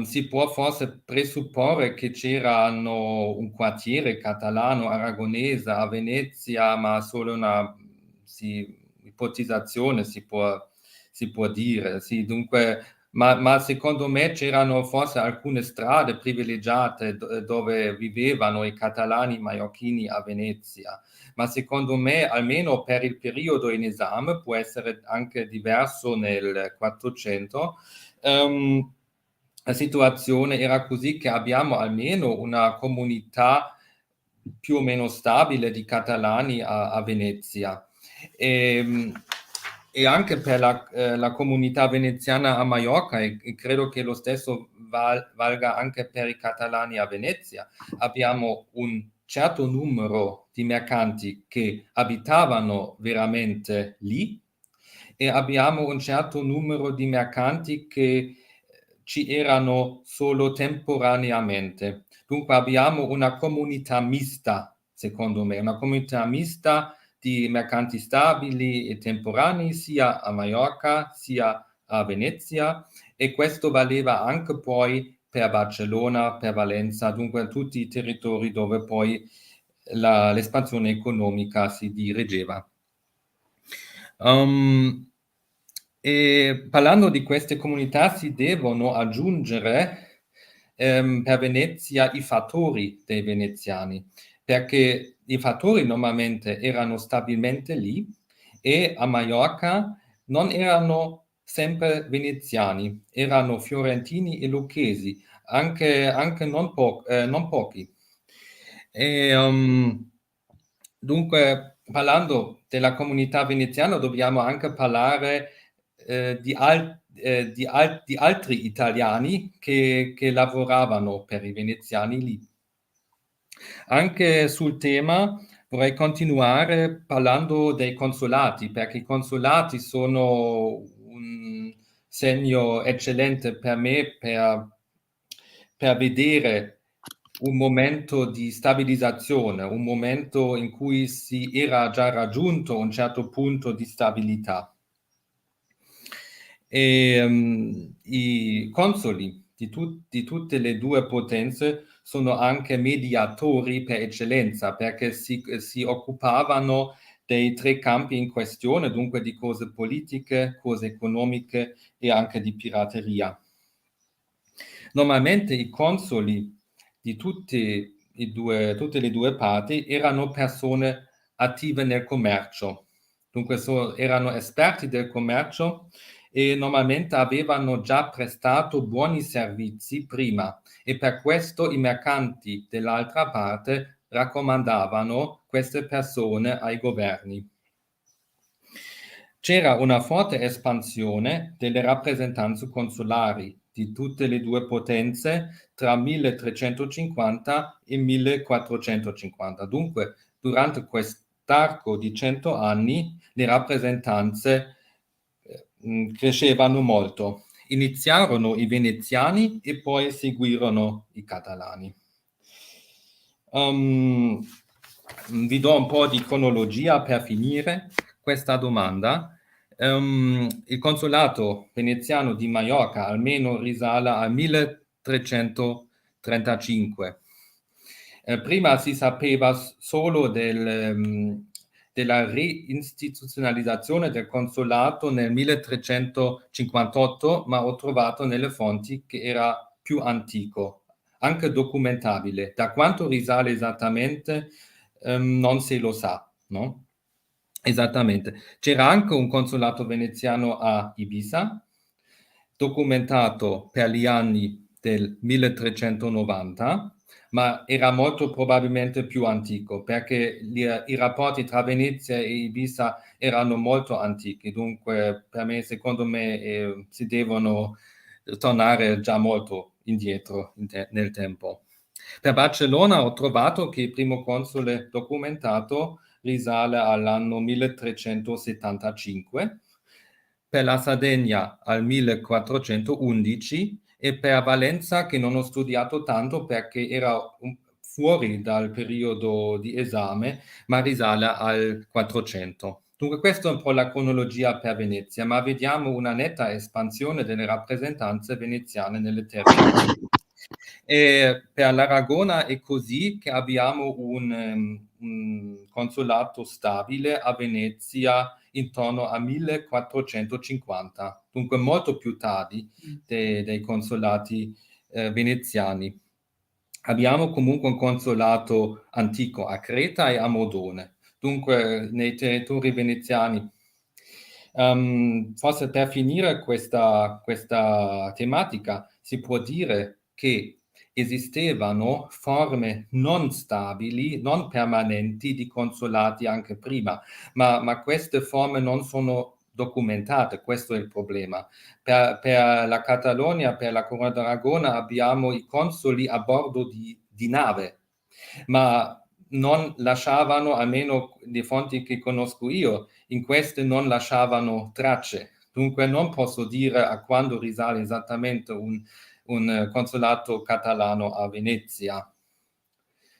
Si può forse presupporre che c'erano un quartiere catalano aragonese a Venezia, ma solo una ipotizzazione si può dire. Sì, dunque, ma secondo me c'erano forse alcune strade privilegiate dove vivevano i catalani maiorchini a Venezia. Ma secondo me, almeno per il periodo in esame, può essere anche diverso nel 400. La situazione era così che abbiamo almeno una comunità più o meno stabile di catalani a Venezia. E anche per la comunità veneziana a Maiorca, e credo che lo stesso valga anche per i catalani a Venezia. Abbiamo un certo numero di mercanti che abitavano veramente lì e abbiamo un certo numero di mercanti che ci erano solo temporaneamente. Dunque abbiamo una comunità mista, secondo me, una comunità mista di mercanti stabili e temporanei sia a Maiorca sia a Venezia, e questo valeva anche poi per Barcellona, per Valenza, dunque tutti i territori dove poi l'espansione economica si dirigeva. E parlando di queste comunità si devono aggiungere per Venezia i fattori dei veneziani, perché i fattori normalmente erano stabilmente lì e a Maiorca non erano sempre veneziani, erano fiorentini e lucchesi, anche non pochi. Dunque, parlando della comunità veneziana, dobbiamo anche parlare di altri italiani che lavoravano per i veneziani lì. Anche sul tema vorrei continuare parlando dei consolati, perché i consolati sono un segno eccellente per me per vedere un momento di stabilizzazione, un momento in cui si era già raggiunto un certo punto di stabilità. I consoli di tutte le due potenze sono anche mediatori per eccellenza, perché si occupavano dei tre campi in questione, dunque di cose politiche, cose economiche e anche di pirateria. Normalmente i consoli di tutte le due parti erano persone attive nel commercio, dunque erano esperti del commercio e normalmente avevano già prestato buoni servizi prima, e per questo i mercanti dell'altra parte raccomandavano queste persone ai governi. C'era una forte espansione delle rappresentanze consolari di tutte le due potenze tra 1350 e 1450. Dunque, durante quest'arco di 100 anni, le rappresentanze crescevano molto. Iniziarono i veneziani e poi seguirono i catalani. Vi do un po' di cronologia per finire questa domanda. Il consolato veneziano di Maiorca almeno risale al 1335. Prima si sapeva solo della reistituzionalizzazione del consolato nel 1358, ma ho trovato nelle fonti che era più antico, anche documentabile. Da quanto risale esattamente non se lo sa, no? Esattamente. C'era anche un consolato veneziano a Ibiza, documentato per gli anni del 1390, ma era molto probabilmente più antico, perché i rapporti tra Venezia e Ibiza erano molto antichi, dunque secondo me, si devono tornare già molto indietro nel tempo. Per Barcellona ho trovato che il primo console documentato risale all'anno 1375, per la Sardegna al 1411 e per Valenza, che non ho studiato tanto perché era fuori dal periodo di esame, ma risale al 400. Dunque questa è un po' la cronologia per Venezia, ma vediamo una netta espansione delle rappresentanze veneziane nelle terre. E per l'Aragona è così che abbiamo un consolato stabile a Venezia intorno a 1450, dunque molto più tardi dei consolati veneziani. Abbiamo comunque un consolato antico a Creta e a Modone, dunque nei territori veneziani. Forse per finire questa tematica si può dire che esistevano forme non stabili, non permanenti di consolati anche prima, ma queste forme non sono documentate, questo è il problema. Per la Catalogna, per la Corona d'Aragona abbiamo i consoli a bordo di nave, ma non lasciavano, almeno le fonti che conosco io, in queste non lasciavano tracce. Dunque non posso dire a quando risale esattamente un consolato catalano a Venezia.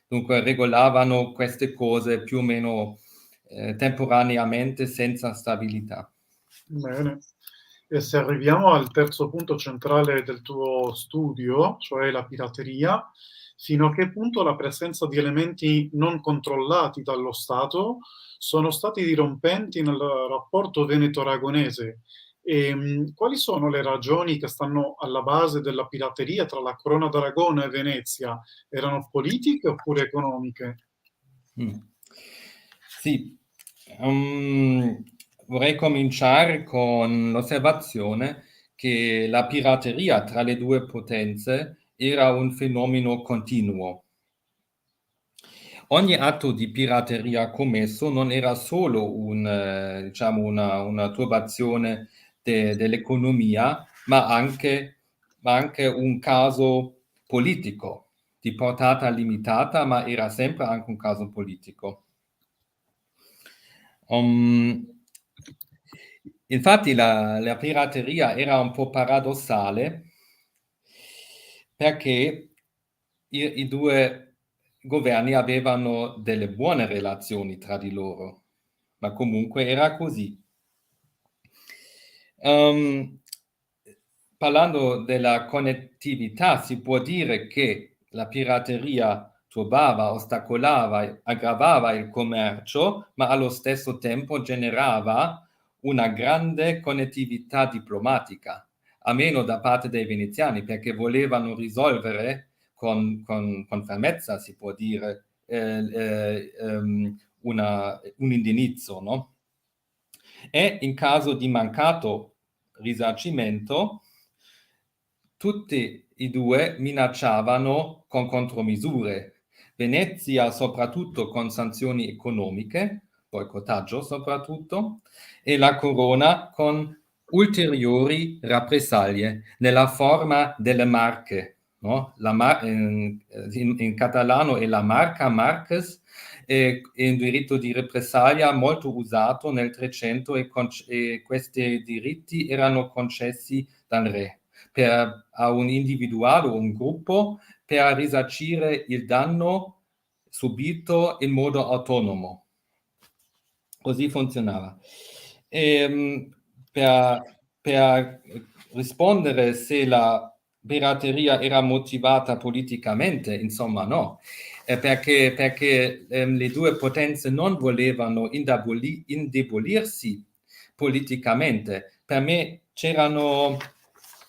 Dunque regolavano queste cose più o meno temporaneamente senza stabilità. Bene. E se arriviamo al terzo punto centrale del tuo studio, cioè la pirateria, fino a che punto la presenza di elementi non controllati dallo Stato sono stati dirompenti nel rapporto veneto-aragonese? E quali sono le ragioni che stanno alla base della pirateria tra la Corona d'Aragona e Venezia? Erano politiche oppure economiche? Sì, vorrei cominciare con l'osservazione che la pirateria tra le due potenze era un fenomeno continuo. Ogni atto di pirateria commesso non era solo una turbazione dell'economia, ma anche un caso politico di portata limitata, ma era sempre anche un caso politico. Infatti la pirateria era un po' paradossale perché i due governi avevano delle buone relazioni tra di loro, ma comunque era così. Parlando della connettività, si può dire che la pirateria turbava, ostacolava, aggravava il commercio, ma allo stesso tempo generava una grande connettività diplomatica, almeno da parte dei veneziani, perché volevano risolvere con fermezza, si può dire, un indennizzo, no? E in caso di mancato risarcimento, tutti e due minacciavano con contromisure. Venezia soprattutto con sanzioni economiche, boicottaggio soprattutto, e la Corona con ulteriori rappresaglie nella forma delle marche. No? In catalano è la marca Marques, è un diritto di represaglia molto usato nel 300 e questi diritti erano concessi dal re a un individuale o un gruppo per risarcire il danno subito in modo autonomo. Così funzionava. Per rispondere se la pirateria era motivata politicamente, insomma no, perché le due potenze non volevano indebolirsi politicamente. Per me c'erano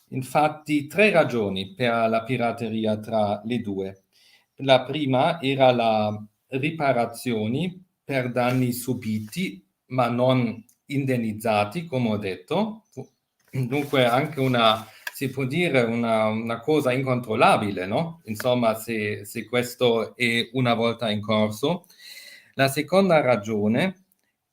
infatti 3 ragioni per la pirateria tra le due. La prima era la riparazioni per danni subiti, ma non indennizzati, come ho detto. Dunque anche si può dire una cosa incontrollabile, no? Insomma, se questo è una volta in corso. La seconda ragione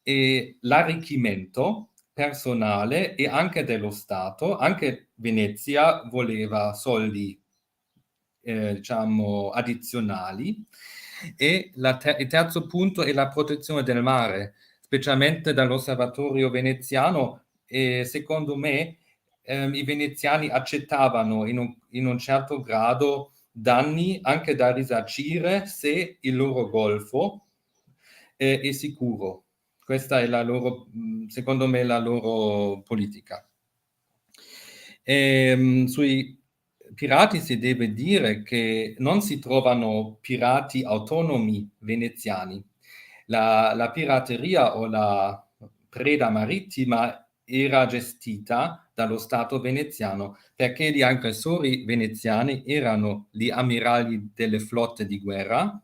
è l'arricchimento personale e anche dello Stato. Anche Venezia voleva soldi, diciamo, addizionali. E il terzo punto è la protezione del mare, specialmente dall'osservatorio veneziano. E secondo me i veneziani accettavano in un certo grado danni anche da risarcire se il loro golfo è sicuro. Questa è secondo me, la loro politica. Sui pirati si deve dire che non si trovano pirati autonomi veneziani. La pirateria o la preda marittima era gestita dallo Stato veneziano, perché gli aggressori veneziani erano gli ammiragli delle flotte di guerra,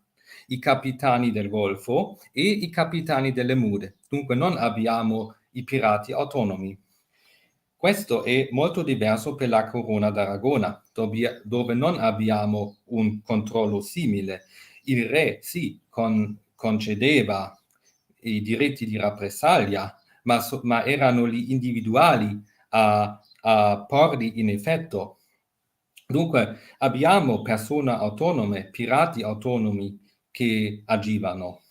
i capitani del Golfo e i capitani delle mude. Dunque non abbiamo i pirati autonomi. Questo è molto diverso per la Corona d'Aragona, dove non abbiamo un controllo simile. Il re sì, concedeva i diritti di rappresaglia, ma erano gli individuali a porli in effetto. Dunque abbiamo persone autonome, pirati autonomi che agivano.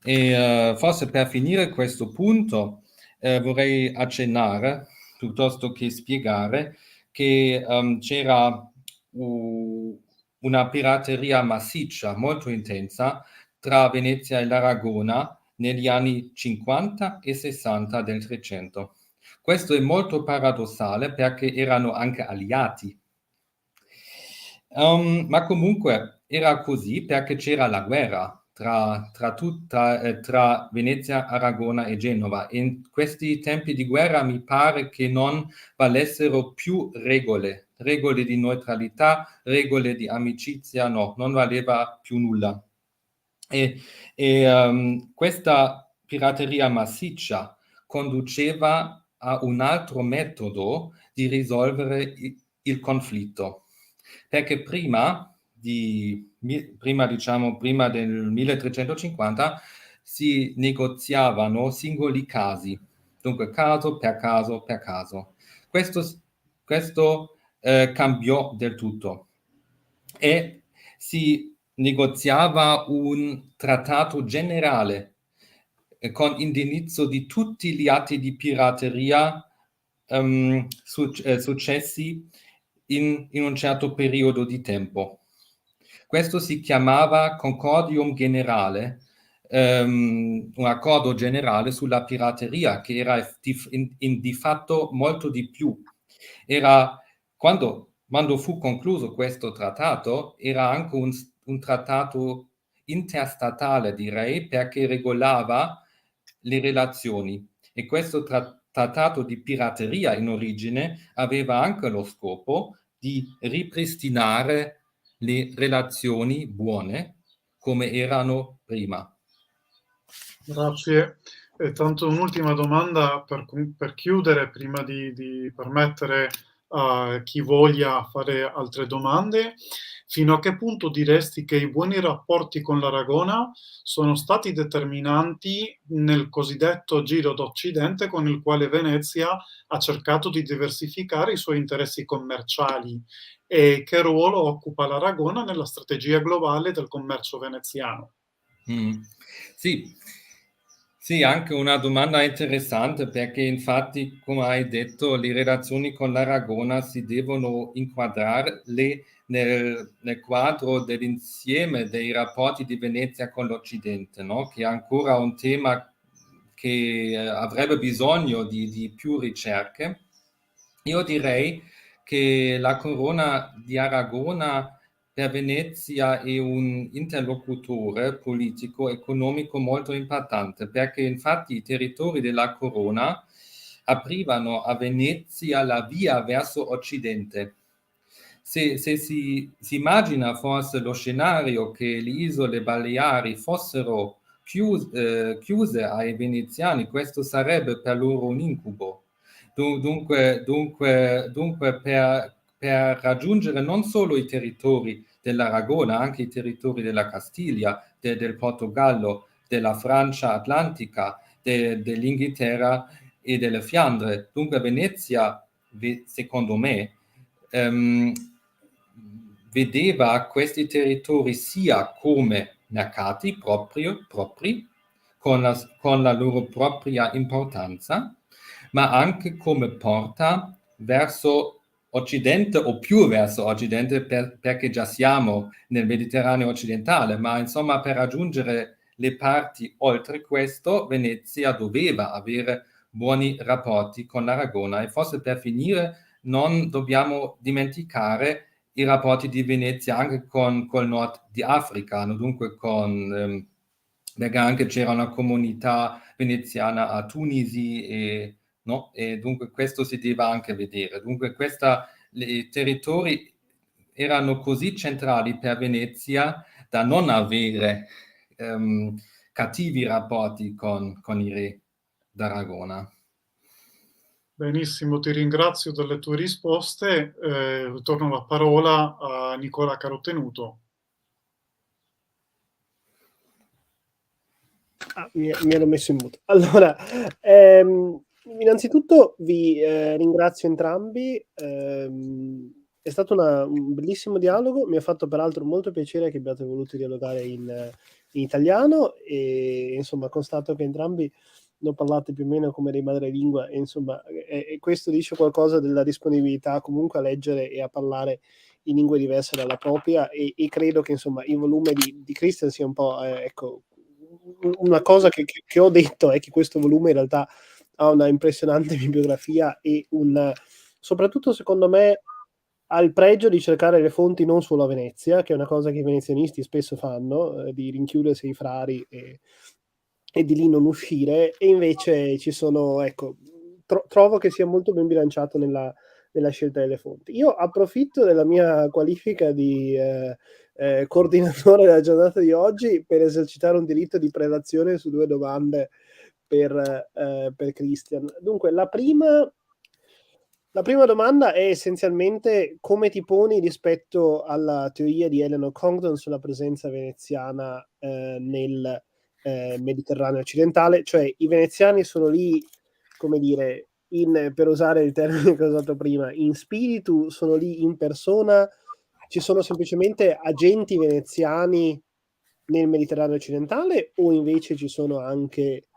E forse per finire questo punto vorrei accennare, piuttosto che spiegare, che c'era una pirateria massiccia, molto intensa, tra Venezia e l'Aragona negli anni 50 e 60 del 300. Questo è molto paradossale perché erano anche alleati. Ma comunque era così perché c'era la guerra tra Venezia, Aragona e Genova. In questi tempi di guerra mi pare che non valessero più regole di neutralità, regole di amicizia, no, non valeva più nulla. Questa pirateria massiccia conduceva a un altro metodo di risolvere il conflitto, perché prima del 1350 si negoziavano singoli casi, dunque caso per caso per caso. Questo cambiò del tutto e si negoziava un trattato generale con indennizzo di tutti gli atti di pirateria successi in un certo periodo di tempo. Questo si chiamava Concordium Generale, un accordo generale sulla pirateria che era di fatto molto di più. Quando fu concluso questo trattato, era anche un trattato interstatale, direi, perché regolava le relazioni. E questo trattato di pirateria in origine aveva anche lo scopo di ripristinare le relazioni buone come erano prima. Grazie. E tanto un'ultima domanda per chiudere, prima di permettere a chi voglia fare altre domande. Fino a che punto diresti che i buoni rapporti con l'Aragona sono stati determinanti nel cosiddetto giro d'Occidente con il quale Venezia ha cercato di diversificare i suoi interessi commerciali? E che ruolo occupa l'Aragona nella strategia globale del commercio veneziano? Sì, anche una domanda interessante perché infatti, come hai detto, le relazioni con l'Aragona si devono inquadrare nel quadro dell'insieme dei rapporti di Venezia con l'Occidente, no? Che è ancora un tema che avrebbe bisogno di più ricerche. Io direi che la Corona di Aragona per Venezia è un interlocutore politico economico molto importante, perché infatti i territori della Corona aprivano a Venezia la via verso Occidente. Se si immagina forse lo scenario che le isole Baleari fossero chiuse ai veneziani, questo sarebbe per loro un incubo. Dunque per raggiungere non solo i territori dell'Aragona, anche i territori della Castiglia, del Portogallo, della Francia atlantica, dell'Inghilterra e delle Fiandre. Dunque Venezia, secondo me, vedeva questi territori sia come mercati propri con la loro propria importanza, ma anche come porta verso Occidente o più verso Occidente perché già siamo nel Mediterraneo occidentale, ma insomma per raggiungere le parti oltre questo Venezia doveva avere buoni rapporti con l'Aragona e forse per finire non dobbiamo dimenticare i rapporti di Venezia anche col nord di Africa, no? Dunque perché anche c'era una comunità veneziana a Tunisi no? E dunque questo si deve anche vedere. Dunque i territori erano così centrali per Venezia da non avere cattivi rapporti con i re d'Aragona. Benissimo, ti ringrazio delle tue risposte. Torno la parola a Nicola Carottenuto. Mi ero messo in muto. Allora, innanzitutto vi ringrazio entrambi. È stato un bellissimo dialogo. Mi ha fatto peraltro molto piacere che abbiate voluto dialogare in italiano e insomma constato che entrambi non parlate più o meno come dei madrelingua e insomma questo dice qualcosa della disponibilità comunque a leggere e a parlare in lingue diverse dalla propria e credo che insomma il volume di Christian sia un po' ecco una cosa che ho detto è che questo volume in realtà ha una impressionante bibliografia e soprattutto secondo me ha il pregio di cercare le fonti non solo a Venezia, che è una cosa che i venezianisti spesso fanno, di rinchiudersi ai frari e di lì non uscire, e invece ci sono, ecco, trovo che sia molto ben bilanciato nella scelta delle fonti. Io approfitto della mia qualifica di coordinatore della giornata di oggi per esercitare un diritto di prelazione su 2 domande per Christian. Dunque, la prima domanda è essenzialmente come ti poni rispetto alla teoria di Eleanor Congdon sulla presenza veneziana nel Mediterraneo occidentale, cioè i veneziani sono lì, come dire, per usare il termine che ho usato prima, in spiritu, sono lì in persona, ci sono semplicemente agenti veneziani nel Mediterraneo occidentale o invece ci sono anche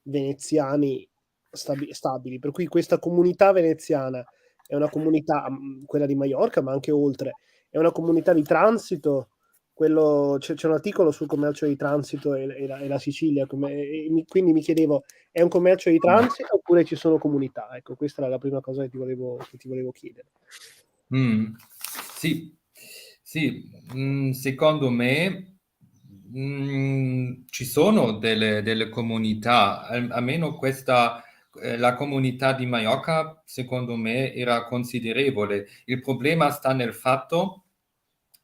veneziani stabili, per cui questa comunità veneziana è una comunità, quella di Maiorca, ma anche oltre, è una comunità di transito. C'è un articolo sul commercio di transito e la Sicilia, quindi mi chiedevo, è un commercio di transito oppure ci sono comunità? Ecco, questa era la prima cosa che ti volevo chiedere. Sì, secondo me ci sono delle comunità, almeno la comunità di Maiorca, secondo me, era considerevole. Il problema sta nel fatto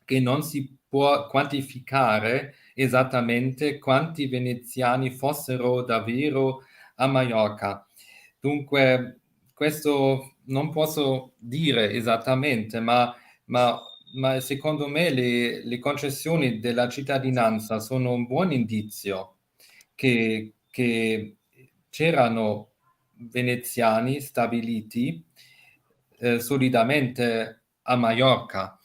che non si può quantificare esattamente quanti veneziani fossero davvero a Maiorca. Dunque, questo non posso dire esattamente, ma secondo me le concessioni della cittadinanza sono un buon indizio che c'erano veneziani stabiliti solidamente a Maiorca.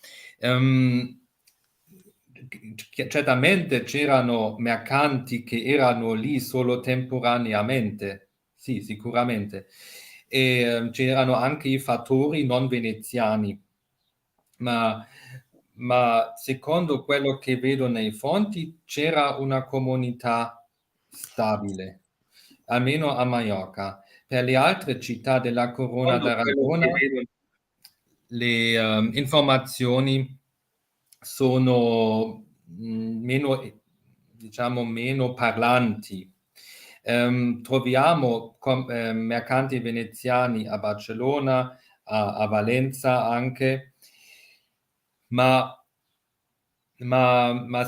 Certamente c'erano mercanti che erano lì solo temporaneamente, sì, sicuramente, e c'erano anche i fattori non veneziani, ma secondo quello che vedo nei fonti c'era una comunità stabile, almeno a Maiorca. Per le altre città della Corona d'Aragona le informazioni sono meno parlanti. Troviamo mercanti veneziani a Barcellona, a Valenza anche, ma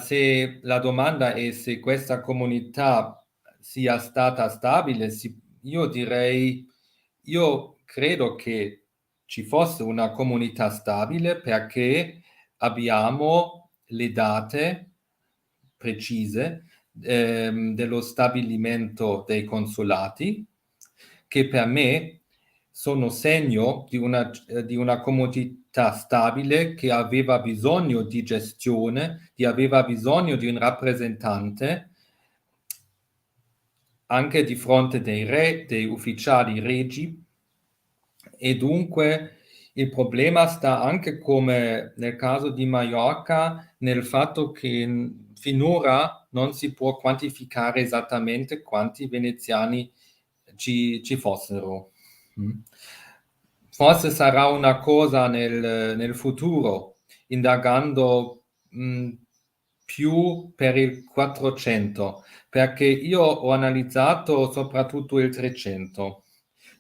se la domanda è se questa comunità sia stata stabile, io credo che ci fosse una comunità stabile perché abbiamo le date precise dello stabilimento dei consolati, che per me sono segno di una comunità stabile che aveva bisogno di gestione, aveva bisogno di un rappresentante anche di fronte dei re, dei ufficiali regi, e dunque il problema sta anche, come nel caso di Maiorca, nel fatto che finora non si può quantificare esattamente quanti veneziani ci fossero. Forse sarà una cosa nel futuro, indagando più per il 400, perché io ho analizzato soprattutto il 300.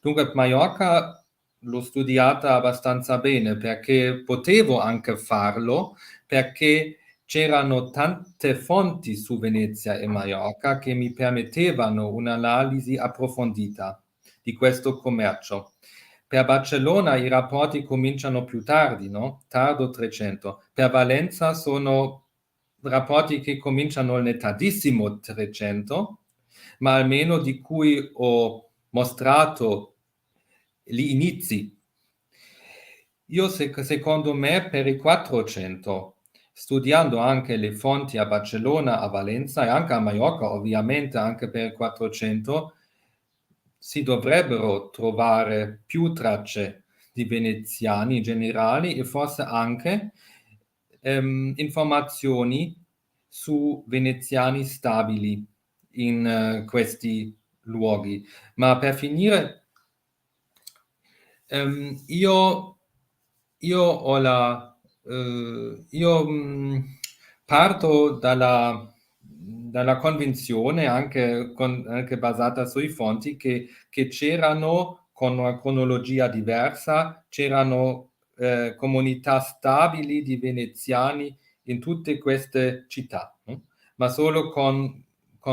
Dunque Maiorca l'ho studiata abbastanza bene perché potevo anche farlo, perché c'erano tante fonti su Venezia e Maiorca che mi permettevano un'analisi approfondita di questo commercio. Per Barcellona i rapporti cominciano più tardi, no? Tardo 300. Per Valenza sono rapporti che cominciano nel tardissimo 300, ma almeno di cui ho mostrato gli inizi. Io secondo me per il 400, studiando anche le fonti a Barcellona, a Valenza e anche a Maiorca, ovviamente anche per il 400, si dovrebbero trovare più tracce di veneziani generali e forse anche informazioni su veneziani stabili in questi luoghi. Ma per finire, io parto dalla convinzione, anche basata sui fonti, che c'erano, con una cronologia diversa, c'erano comunità stabili di veneziani in tutte queste città, no? Ma solo con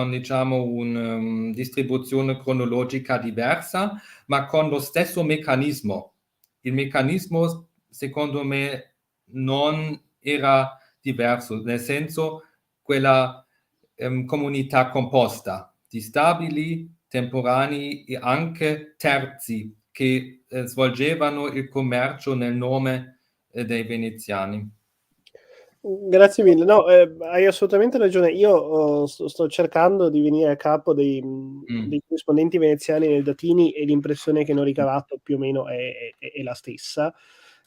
diciamo una distribuzione cronologica diversa, ma con lo stesso meccanismo. Il meccanismo, secondo me, non era diverso, nel senso quella comunità composta di stabili, temporanei e anche terzi che svolgevano il commercio nel nome dei veneziani. Grazie mille. No, hai assolutamente ragione. Io sto cercando di venire a capo dei corrispondenti veneziani nel Datini e l'impressione che ne ho ricavato più o meno è la stessa.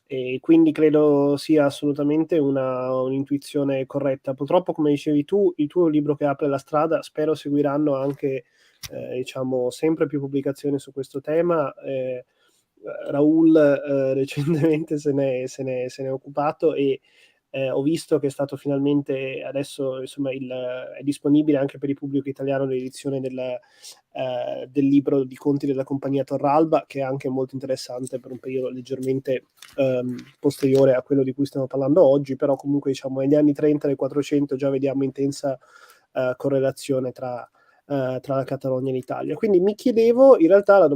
E quindi credo sia assolutamente un'intuizione corretta. Purtroppo, come dicevi tu, il tuo libro che apre la strada, spero seguiranno anche diciamo sempre più pubblicazioni su questo tema. Raul recentemente se n'è occupato e ho visto che è stato finalmente adesso insomma è disponibile anche per il pubblico italiano l'edizione del libro di conti della compagnia Torralba, che è anche molto interessante per un periodo leggermente posteriore a quello di cui stiamo parlando oggi, però comunque diciamo negli anni 30 del 400 già vediamo intensa correlazione tra la Catalogna e l'Italia. Quindi mi chiedevo, in realtà la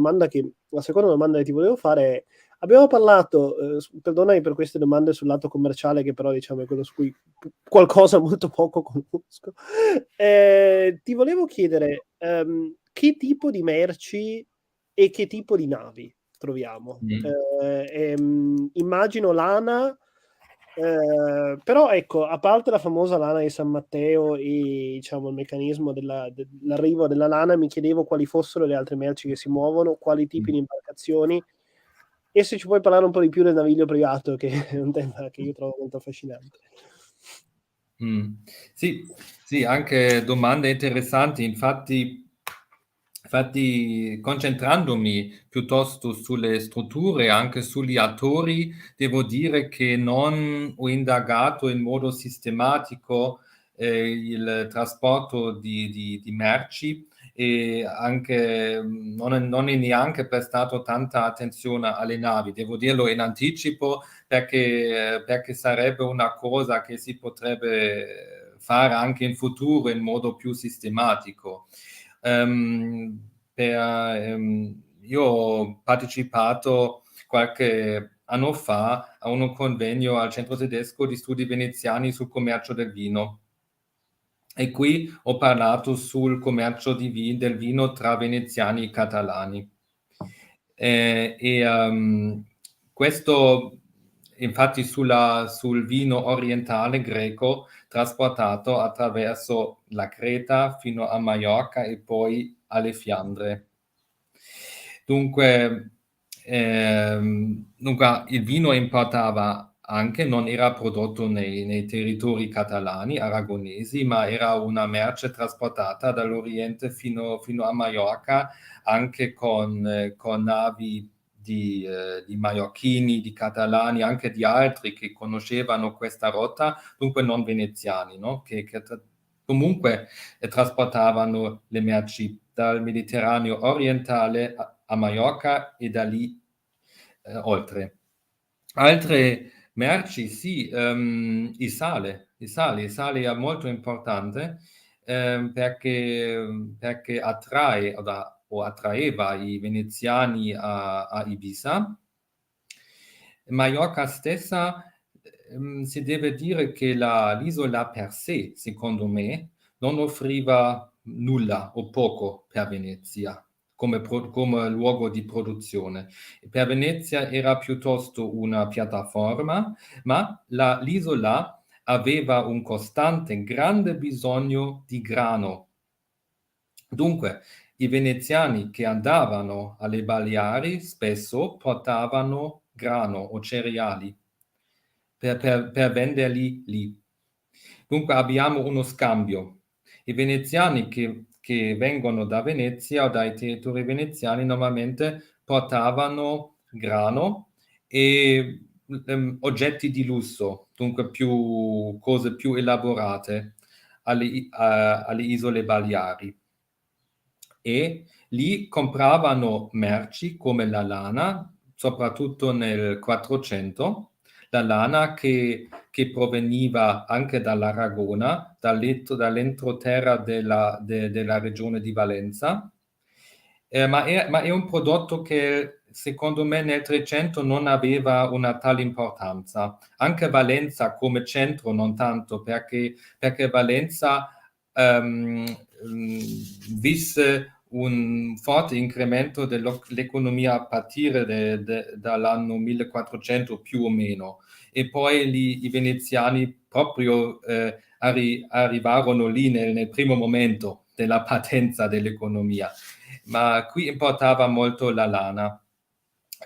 seconda domanda che ti volevo fare è: abbiamo parlato, perdonami per queste domande sul lato commerciale, che però diciamo è quello su cui qualcosa molto poco conosco. Ti volevo chiedere che tipo di merci e che tipo di navi troviamo. Immagino lana, però ecco, a parte la famosa lana di San Matteo e diciamo il meccanismo dell'arrivo della lana, mi chiedevo quali fossero le altre merci che si muovono, quali tipi di imbarcazioni, e se ci puoi parlare un po' di più del naviglio privato, che è un tema che io trovo molto affascinante. Sì, anche domande interessanti. Infatti, concentrandomi piuttosto sulle strutture, anche sugli attori, devo dire che non ho indagato in modo sistematico il trasporto di merci, e anche non è neanche prestato tanta attenzione alle navi, devo dirlo in anticipo, perché sarebbe una cosa che si potrebbe fare anche in futuro in modo più sistematico. Io ho partecipato qualche anno fa a un convegno al Centro Tedesco di Studi Veneziani sul commercio del vino. E qui ho parlato sul commercio del vino tra veneziani e catalani. Questo infatti sul vino orientale greco trasportato attraverso la Creta fino a Maiorca e poi alle Fiandre. Dunque il vino importava anche, non era prodotto nei territori catalani, aragonesi, ma era una merce trasportata dall'Oriente fino a Maiorca, anche con navi di maiorchini, di catalani, anche di altri che conoscevano questa rotta, dunque non veneziani, no? che comunque trasportavano le merci dal Mediterraneo orientale a Maiorca e da lì oltre. Altre merci, sì, il sale è molto importante, perché attrae o attraeva i veneziani a Ibiza. Maiorca stessa, si deve dire che l'isola per sé, secondo me, non offriva nulla o poco per Venezia come luogo di produzione. Per Venezia era piuttosto una piattaforma, ma l'isola aveva un costante grande bisogno di grano. Dunque, i veneziani che andavano alle Baleari spesso portavano grano o cereali per venderli lì. Dunque abbiamo uno scambio. I veneziani che vengono da Venezia o dai territori veneziani normalmente portavano grano e oggetti di lusso, dunque cose più elaborate alle isole Baleari. E lì compravano merci come la lana, soprattutto nel 400, la lana che proveniva anche dall'Aragona, dall'entroterra della regione di Valenza, ma è un prodotto che secondo me nel 300 non aveva una tale importanza. Anche Valenza come centro non tanto, perché Valenza visse un forte incremento dell'economia a partire dall'anno 1400 più o meno, e poi i veneziani proprio arrivarono lì nel primo momento della partenza dell'economia, ma qui importava molto la lana.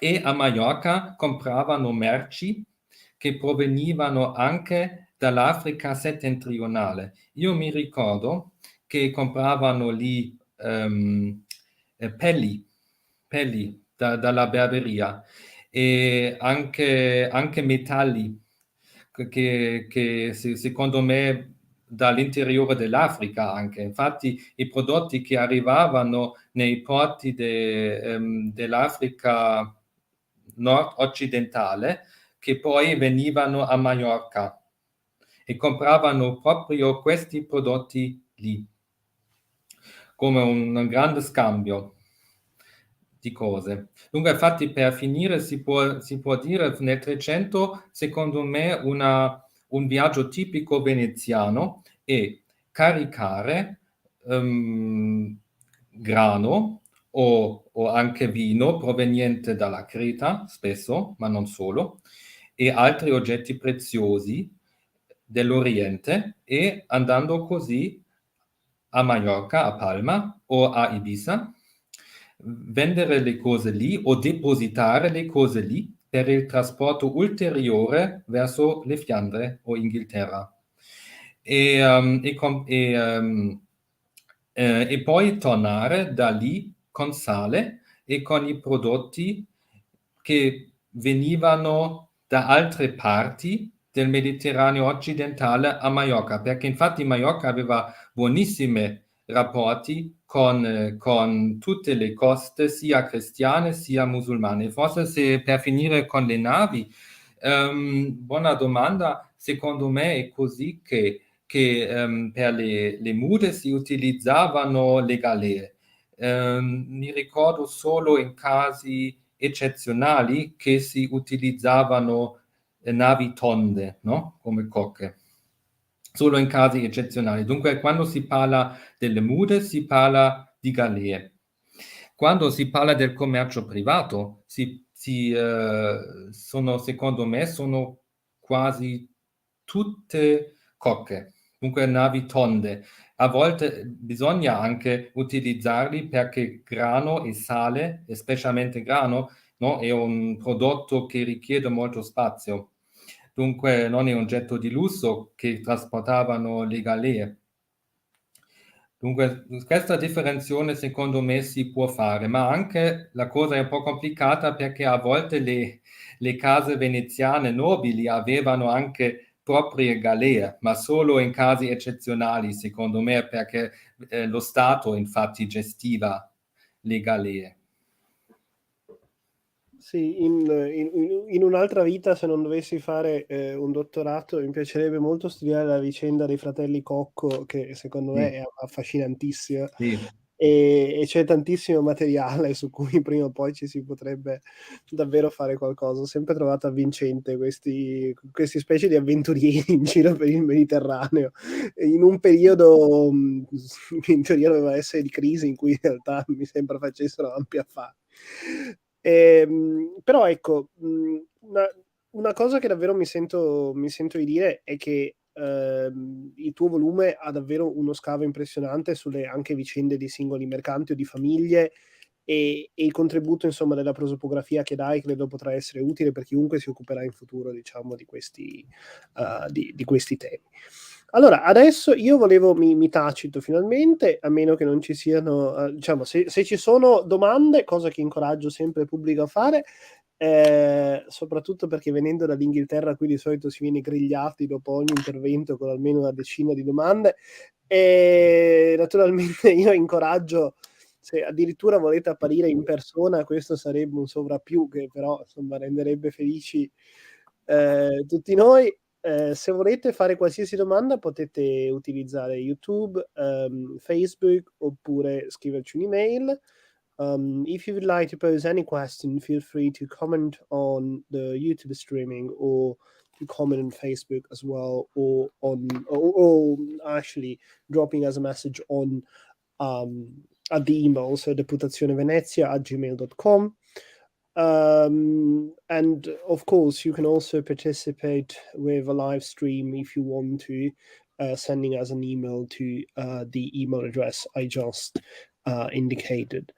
E a Maiorca compravano merci che provenivano anche dall'Africa settentrionale. Io mi ricordo che compravano lì pelli dalla Berberia, e anche metalli che secondo me dall'interiore dell'Africa anche. Infatti i prodotti che arrivavano nei porti dell'Africa nord-occidentale, che poi venivano a Maiorca e compravano proprio questi prodotti lì, come un grande scambio di cose. Dunque, infatti, per finire, si può dire nel 300, secondo me, un viaggio tipico veneziano è caricare grano o anche vino proveniente dalla Creta, spesso, ma non solo, e altri oggetti preziosi dell'Oriente, e andando così a Maiorca, a Palma o a Ibiza, vendere le cose lì o depositare le cose lì per il trasporto ulteriore verso le Fiandre o Inghilterra. E poi tornare da lì con sale e con i prodotti che venivano da altre parti del Mediterraneo occidentale a Maiorca, perché infatti Maiorca aveva buonissimi rapporti con tutte le coste, sia cristiane sia musulmane. Forse se per finire con le navi, buona domanda, secondo me è così che per le mude si utilizzavano le galee. Mi ricordo solo in casi eccezionali che si utilizzavano navi tonde, no? Come cocche. Solo in casi eccezionali. Dunque, quando si parla delle mude, si parla di galee. Quando si parla del commercio privato, sono, secondo me, sono quasi tutte cocche, dunque navi tonde. A volte bisogna anche utilizzarli perché grano e sale, e specialmente grano, no, è un prodotto che richiede molto spazio. Dunque non è un oggetto di lusso che trasportavano le galee. Dunque, questa differenziazione secondo me si può fare, ma anche la cosa è un po' complicata perché a volte le case veneziane nobili avevano anche proprie galee, ma solo in casi eccezionali, secondo me, perché lo Stato infatti gestiva le galee. Sì, in un'altra vita, se non dovessi fare un dottorato, mi piacerebbe molto studiare la vicenda dei fratelli Cocco, che secondo me Sì, è affascinantissima, sì. e c'è tantissimo materiale su cui prima o poi ci si potrebbe davvero fare qualcosa. Ho sempre trovato avvincente questi specie di avventurieri in giro per il Mediterraneo, in un periodo che in teoria doveva essere di crisi, in cui in realtà mi sembra facessero ampi affari. Però ecco, una cosa che davvero mi sento di dire è che il tuo volume ha davvero uno scavo impressionante sulle anche vicende di singoli mercanti o di famiglie, e il contributo insomma della prosopografia che dai credo potrà essere utile per chiunque si occuperà in futuro, diciamo, di questi temi. Allora, adesso io mi tacito finalmente, a meno che non ci siano, diciamo, se ci sono domande, cosa che incoraggio sempre il pubblico a fare, soprattutto perché venendo dall'Inghilterra qui di solito si viene grigliati dopo ogni intervento con almeno una decina di domande, e naturalmente io incoraggio, se addirittura volete apparire in persona, questo sarebbe un sovrappiù che però insomma renderebbe felici tutti noi. Se volete fare qualsiasi domanda potete utilizzare YouTube, Facebook, oppure scriverci un'email. If you would like to pose any question, feel free to comment on the YouTube streaming, or to comment on Facebook as well, or actually dropping us a message on at the email, so deputazionevenezia@gmail.com. And of course, you can also participate with a live stream if you want to, sending us an email to the email address I just indicated.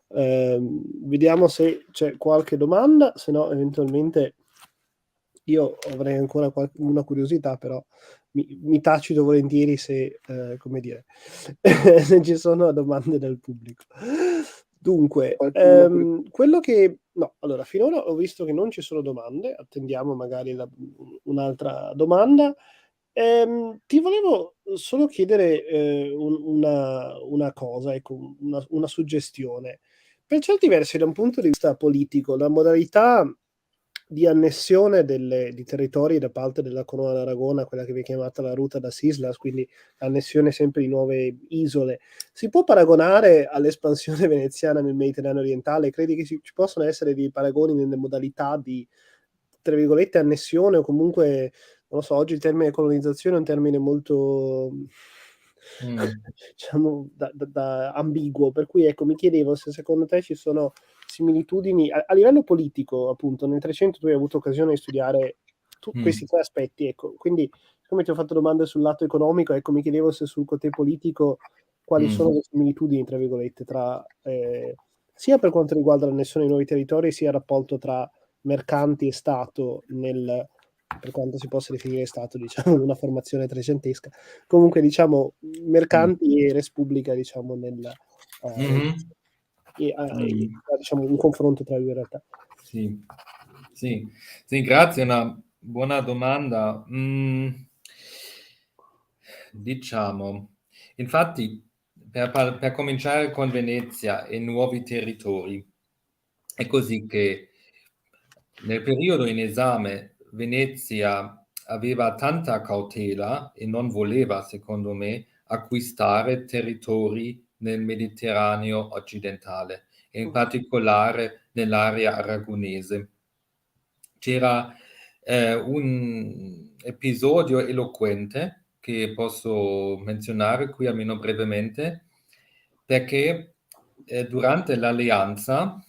Vediamo se c'è qualche domanda, se no eventualmente io avrei ancora una curiosità, però mi tacito volentieri se, come dire, se ci sono domande dal pubblico. Dunque, quello che... No, allora, finora ho visto che non ci sono domande, attendiamo magari un'altra domanda. Ti volevo solo chiedere una cosa, ecco, una suggestione. Per certi versi, da un punto di vista politico, la modalità di annessione di territori da parte della Corona d'Aragona, quella che viene chiamata la Ruta das Islas, quindi annessione sempre di nuove isole, si può paragonare all'espansione veneziana nel Mediterraneo orientale? Credi che ci possano essere dei paragoni nelle modalità di, tra virgolette, annessione, o comunque, non lo so, oggi il termine colonizzazione è un termine molto diciamo da ambiguo, per cui ecco, mi chiedevo se secondo te ci sono similitudini a livello politico. Appunto nel 300 tu hai avuto occasione di studiare questi tre aspetti, ecco, quindi come ti ho fatto domande sul lato economico, ecco, mi chiedevo se sul côté politico quali sono le similitudini, tra virgolette, tra sia per quanto riguarda l'annessione ai nuovi territori, sia il rapporto tra mercanti e Stato per quanto si possa definire Stato, diciamo, una formazione trecentesca, comunque diciamo mercanti e res publica, diciamo, diciamo un confronto tra le due realtà. Sì, sì, sì, grazie, una buona domanda. Diciamo, infatti, per cominciare con Venezia e nuovi territori, è così che nel periodo in esame Venezia aveva tanta cautela e non voleva, secondo me, acquistare territori nel Mediterraneo occidentale, e in particolare nell'area aragonese. C'era un episodio eloquente che posso menzionare qui almeno brevemente, perché durante l'alleanza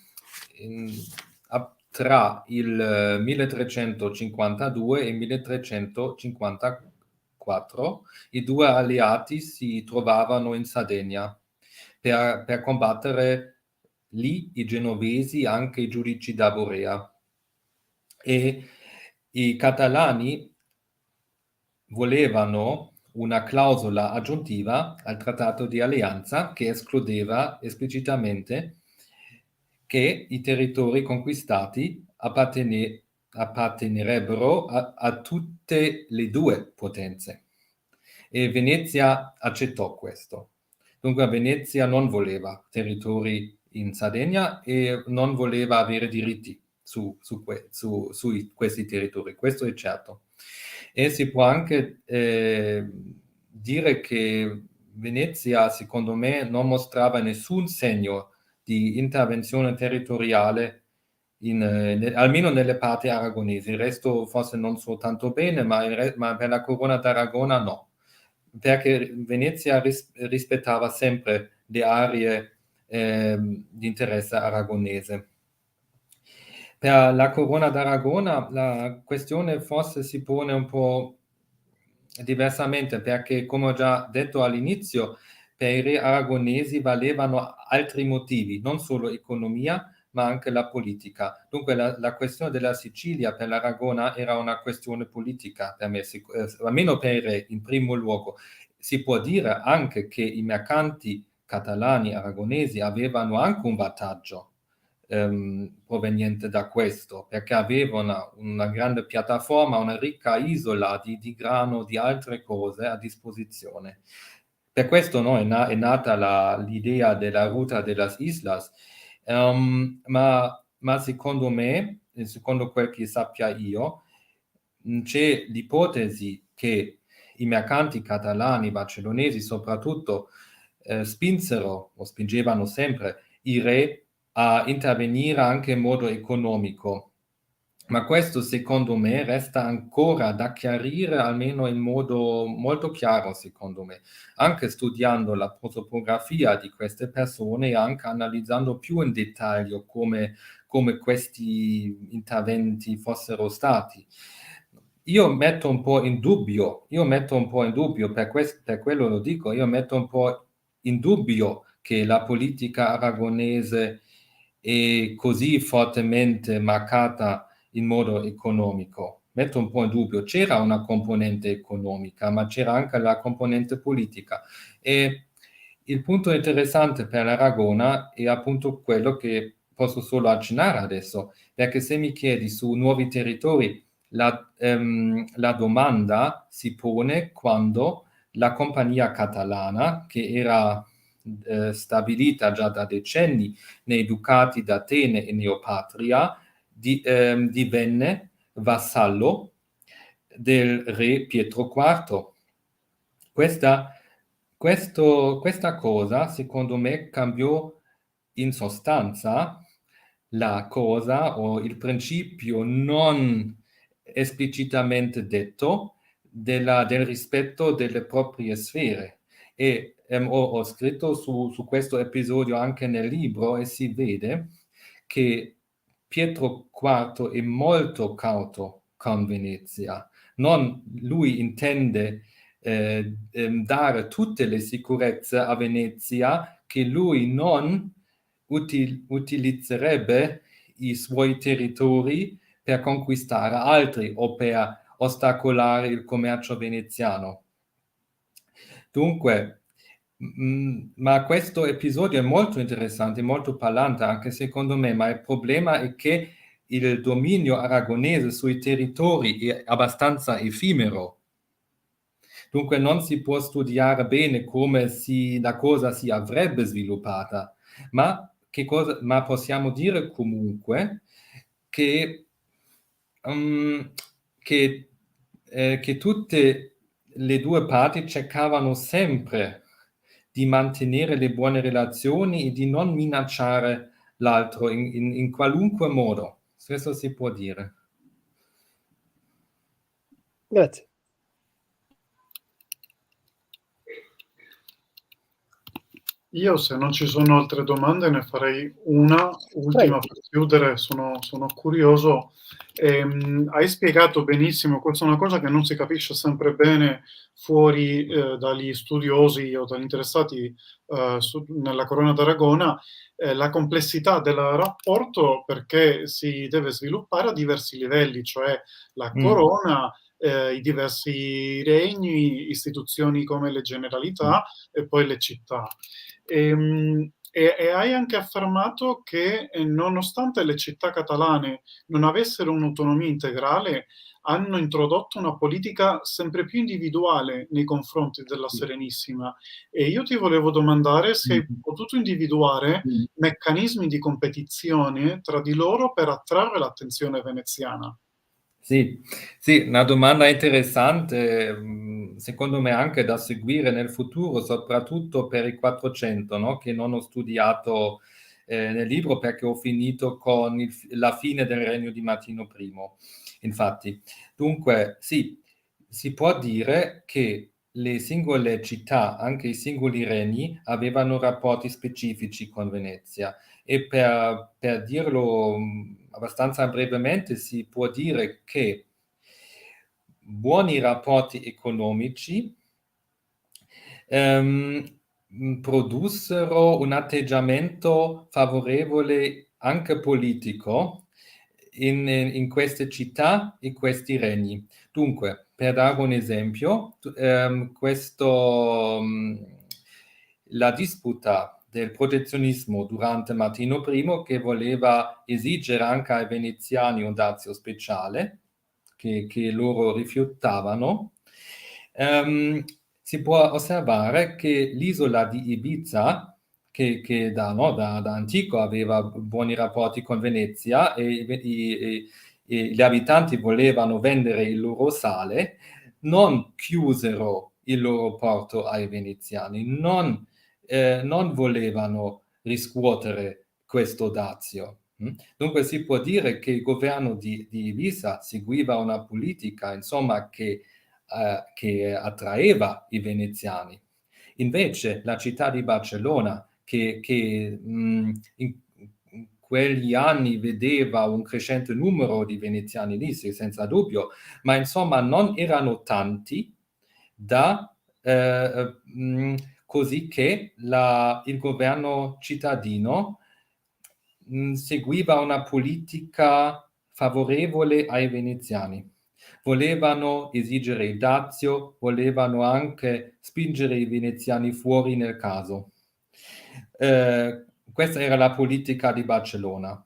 tra il 1352 e il 1354 i due alleati si trovavano in Sardegna per combattere lì i genovesi, anche i giudici da Borea. E i catalani volevano una clausola aggiuntiva al trattato di alleanza che escludeva esplicitamente che i territori conquistati appartenerebbero a tutte le due potenze. E Venezia accettò questo. Dunque Venezia non voleva territori in Sardegna e non voleva avere diritti su questi territori, questo è certo. E si può anche dire che Venezia, secondo me, non mostrava nessun segno di intervenzione territoriale almeno nelle parti aragonesi. Il resto forse non so tanto bene, ma per la Corona d'Aragona no, perché Venezia rispettava sempre le aree di interesse aragonese. Per la Corona d'Aragona la questione forse si pone un po' diversamente, perché come ho già detto all'inizio, per i re aragonesi valevano altri motivi, non solo economia, ma anche la politica. Dunque la questione della Sicilia per l'Aragona era una questione politica per me, almeno per i re in primo luogo. Si può dire anche che i mercanti catalani aragonesi avevano anche un vantaggio proveniente da questo, perché avevano una grande piattaforma, una ricca isola di grano, di altre cose a disposizione. Per questo no, è nata l'idea della Ruta de las Islas, ma secondo me, secondo quel che sappia io, c'è l'ipotesi che i mercanti catalani, barcellonesi soprattutto, spinsero o spingevano sempre i re a intervenire anche in modo economico. Ma questo secondo me resta ancora da chiarire, almeno in modo molto chiaro, secondo me, anche studiando la prosopografia di queste persone e anche analizzando più in dettaglio come questi interventi fossero stati. Io metto un po' in dubbio, per quello lo dico, io metto un po' in dubbio che la politica aragonese è così fortemente marcata in modo economico. Metto un po' in dubbio. C'era una componente economica, ma c'era anche la componente politica. E il punto interessante per l'Aragona è appunto quello che posso solo accennare adesso, perché se mi chiedi su nuovi territori, la domanda si pone quando la compagnia catalana, che era stabilita già da decenni nei ducati d'Atene e Neopatria, divenne vassallo del re Pietro IV. Questa cosa, secondo me, cambiò in sostanza la cosa o il principio non esplicitamente detto del rispetto delle proprie sfere. E ho scritto su questo episodio anche nel libro e si vede che Pietro IV è molto cauto con Venezia. Lui intende dare tutte le sicurezze a Venezia che lui non utilizzerebbe i suoi territori per conquistare altri o per ostacolare il commercio veneziano. Dunque, ma questo episodio è molto interessante, molto parlante anche secondo me, ma il problema è che il dominio aragonese sui territori è abbastanza effimero. Dunque non si può studiare bene come la cosa si avrebbe sviluppata, ma possiamo dire comunque che tutte le due parti cercavano sempre di mantenere le buone relazioni e di non minacciare l'altro in qualunque modo. Questo si può dire. Grazie. Io, se non ci sono altre domande, ne farei una ultima per chiudere. Sono curioso. Hai spiegato benissimo, questa è una cosa che non si capisce sempre bene fuori dagli studiosi o dagli interessati nella Corona d'Aragona, la complessità del rapporto, perché si deve sviluppare a diversi livelli, cioè la Corona, i diversi regni, istituzioni come le generalità e poi le città. E hai anche affermato che nonostante le città catalane non avessero un'autonomia integrale, hanno introdotto una politica sempre più individuale nei confronti della Serenissima. E io ti volevo domandare se hai potuto individuare meccanismi di competizione tra di loro per attrarre l'attenzione veneziana. Sì, una domanda interessante, secondo me anche da seguire nel futuro, soprattutto per i 400, no? Che non ho studiato nel libro perché ho finito con la fine del regno di Martino I, infatti. Dunque, sì, si può dire che le singole città, anche i singoli regni, avevano rapporti specifici con Venezia. E per dirlo abbastanza brevemente, si può dire che buoni rapporti economici produssero un atteggiamento favorevole anche politico in queste città e questi regni. Dunque, per dare un esempio, la disputa del protezionismo durante Martino I, che voleva esigere anche ai veneziani un dazio speciale, che loro rifiutavano, si può osservare che l'isola di Ibiza, che da antico aveva buoni rapporti con Venezia e gli abitanti volevano vendere il loro sale, non chiusero il loro porto ai veneziani, non volevano riscuotere questo dazio. Dunque si può dire che il governo di Ibiza seguiva una politica, insomma, che attraeva i veneziani. Invece la città di Barcellona, che in quegli anni vedeva un crescente numero di veneziani lì, senza dubbio, ma insomma non erano tanti così che il governo cittadino seguiva una politica favorevole ai veneziani. Volevano esigere il dazio, volevano anche spingere i veneziani fuori nel caso. Questa era la politica di Barcellona.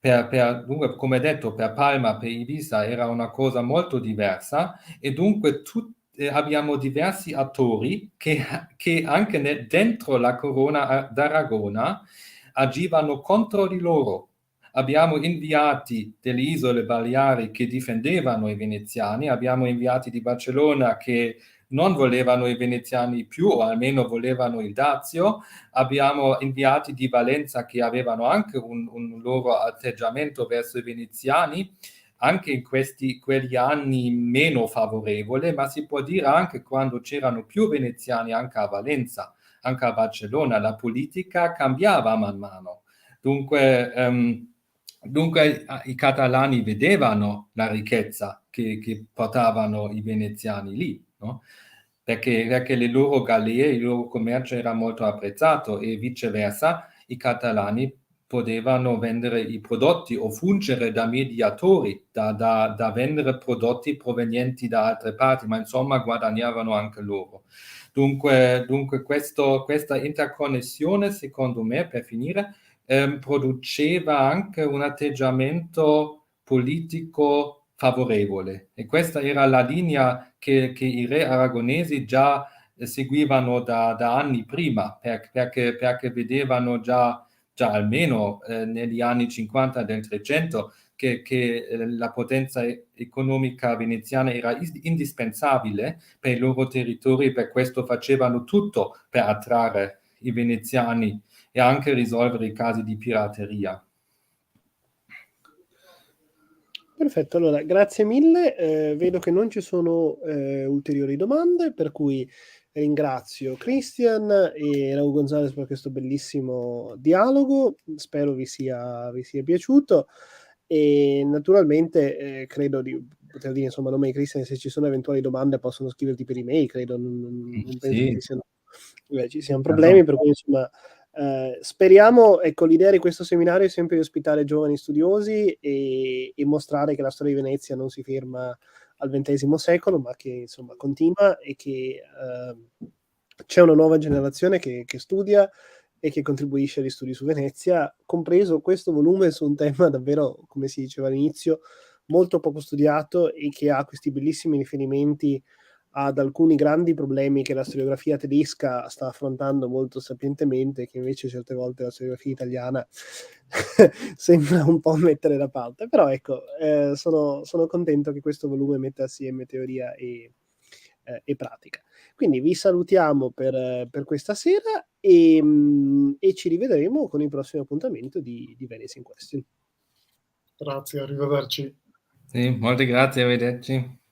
Dunque, come detto, per Palma, per Ibiza era una cosa molto diversa e dunque abbiamo diversi attori che anche dentro la Corona d'Aragona agivano contro di loro. Abbiamo inviati delle isole Baleari che difendevano i veneziani, abbiamo inviati di Barcellona che non volevano i veneziani più, o almeno volevano il dazio, abbiamo inviati di Valenza che avevano anche un loro atteggiamento verso i veneziani, anche in quegli anni meno favorevole, ma si può dire anche quando c'erano più veneziani anche a Valenza, anche a Barcellona, la politica cambiava man mano. Dunque i catalani vedevano la ricchezza che portavano i veneziani lì, no? Perché le loro galere, il loro commercio era molto apprezzato e viceversa i catalani potevano vendere i prodotti o fungere da mediatori, da vendere prodotti provenienti da altre parti, ma insomma guadagnavano anche loro. Dunque questa interconnessione, secondo me, per finire, produceva anche un atteggiamento politico favorevole, e questa era la linea che i re aragonesi già seguivano da anni prima, perché vedevano già almeno negli anni 50 del 300 che la potenza economica veneziana era indispensabile per i loro territori, per questo facevano tutto per attrarre i veneziani e anche risolvere i casi di pirateria. Perfetto, allora grazie mille, vedo che non ci sono ulteriori domande, per cui ringrazio Christian e Raul Gonzalez per questo bellissimo dialogo, spero vi sia piaciuto e naturalmente credo di poter dire insomma a nome di Christian, se ci sono eventuali domande possono scriverti per email, credo, non penso Sì. che ci siano problemi, per cui insomma speriamo, ecco, l'idea di questo seminario è sempre di ospitare giovani studiosi e mostrare che la storia di Venezia non si ferma al XX secolo, ma che insomma continua e che c'è una nuova generazione che studia e che contribuisce agli studi su Venezia, compreso questo volume su un tema davvero, come si diceva all'inizio, molto poco studiato e che ha questi bellissimi riferimenti ad alcuni grandi problemi che la storiografia tedesca sta affrontando molto sapientemente, che invece certe volte la storiografia italiana sembra un po' mettere da parte. Però ecco, sono contento che questo volume metta assieme teoria e pratica. Quindi vi salutiamo per questa sera e ci rivedremo con il prossimo appuntamento di Venice in Question. Grazie, arrivederci. Sì, molte grazie, arrivederci.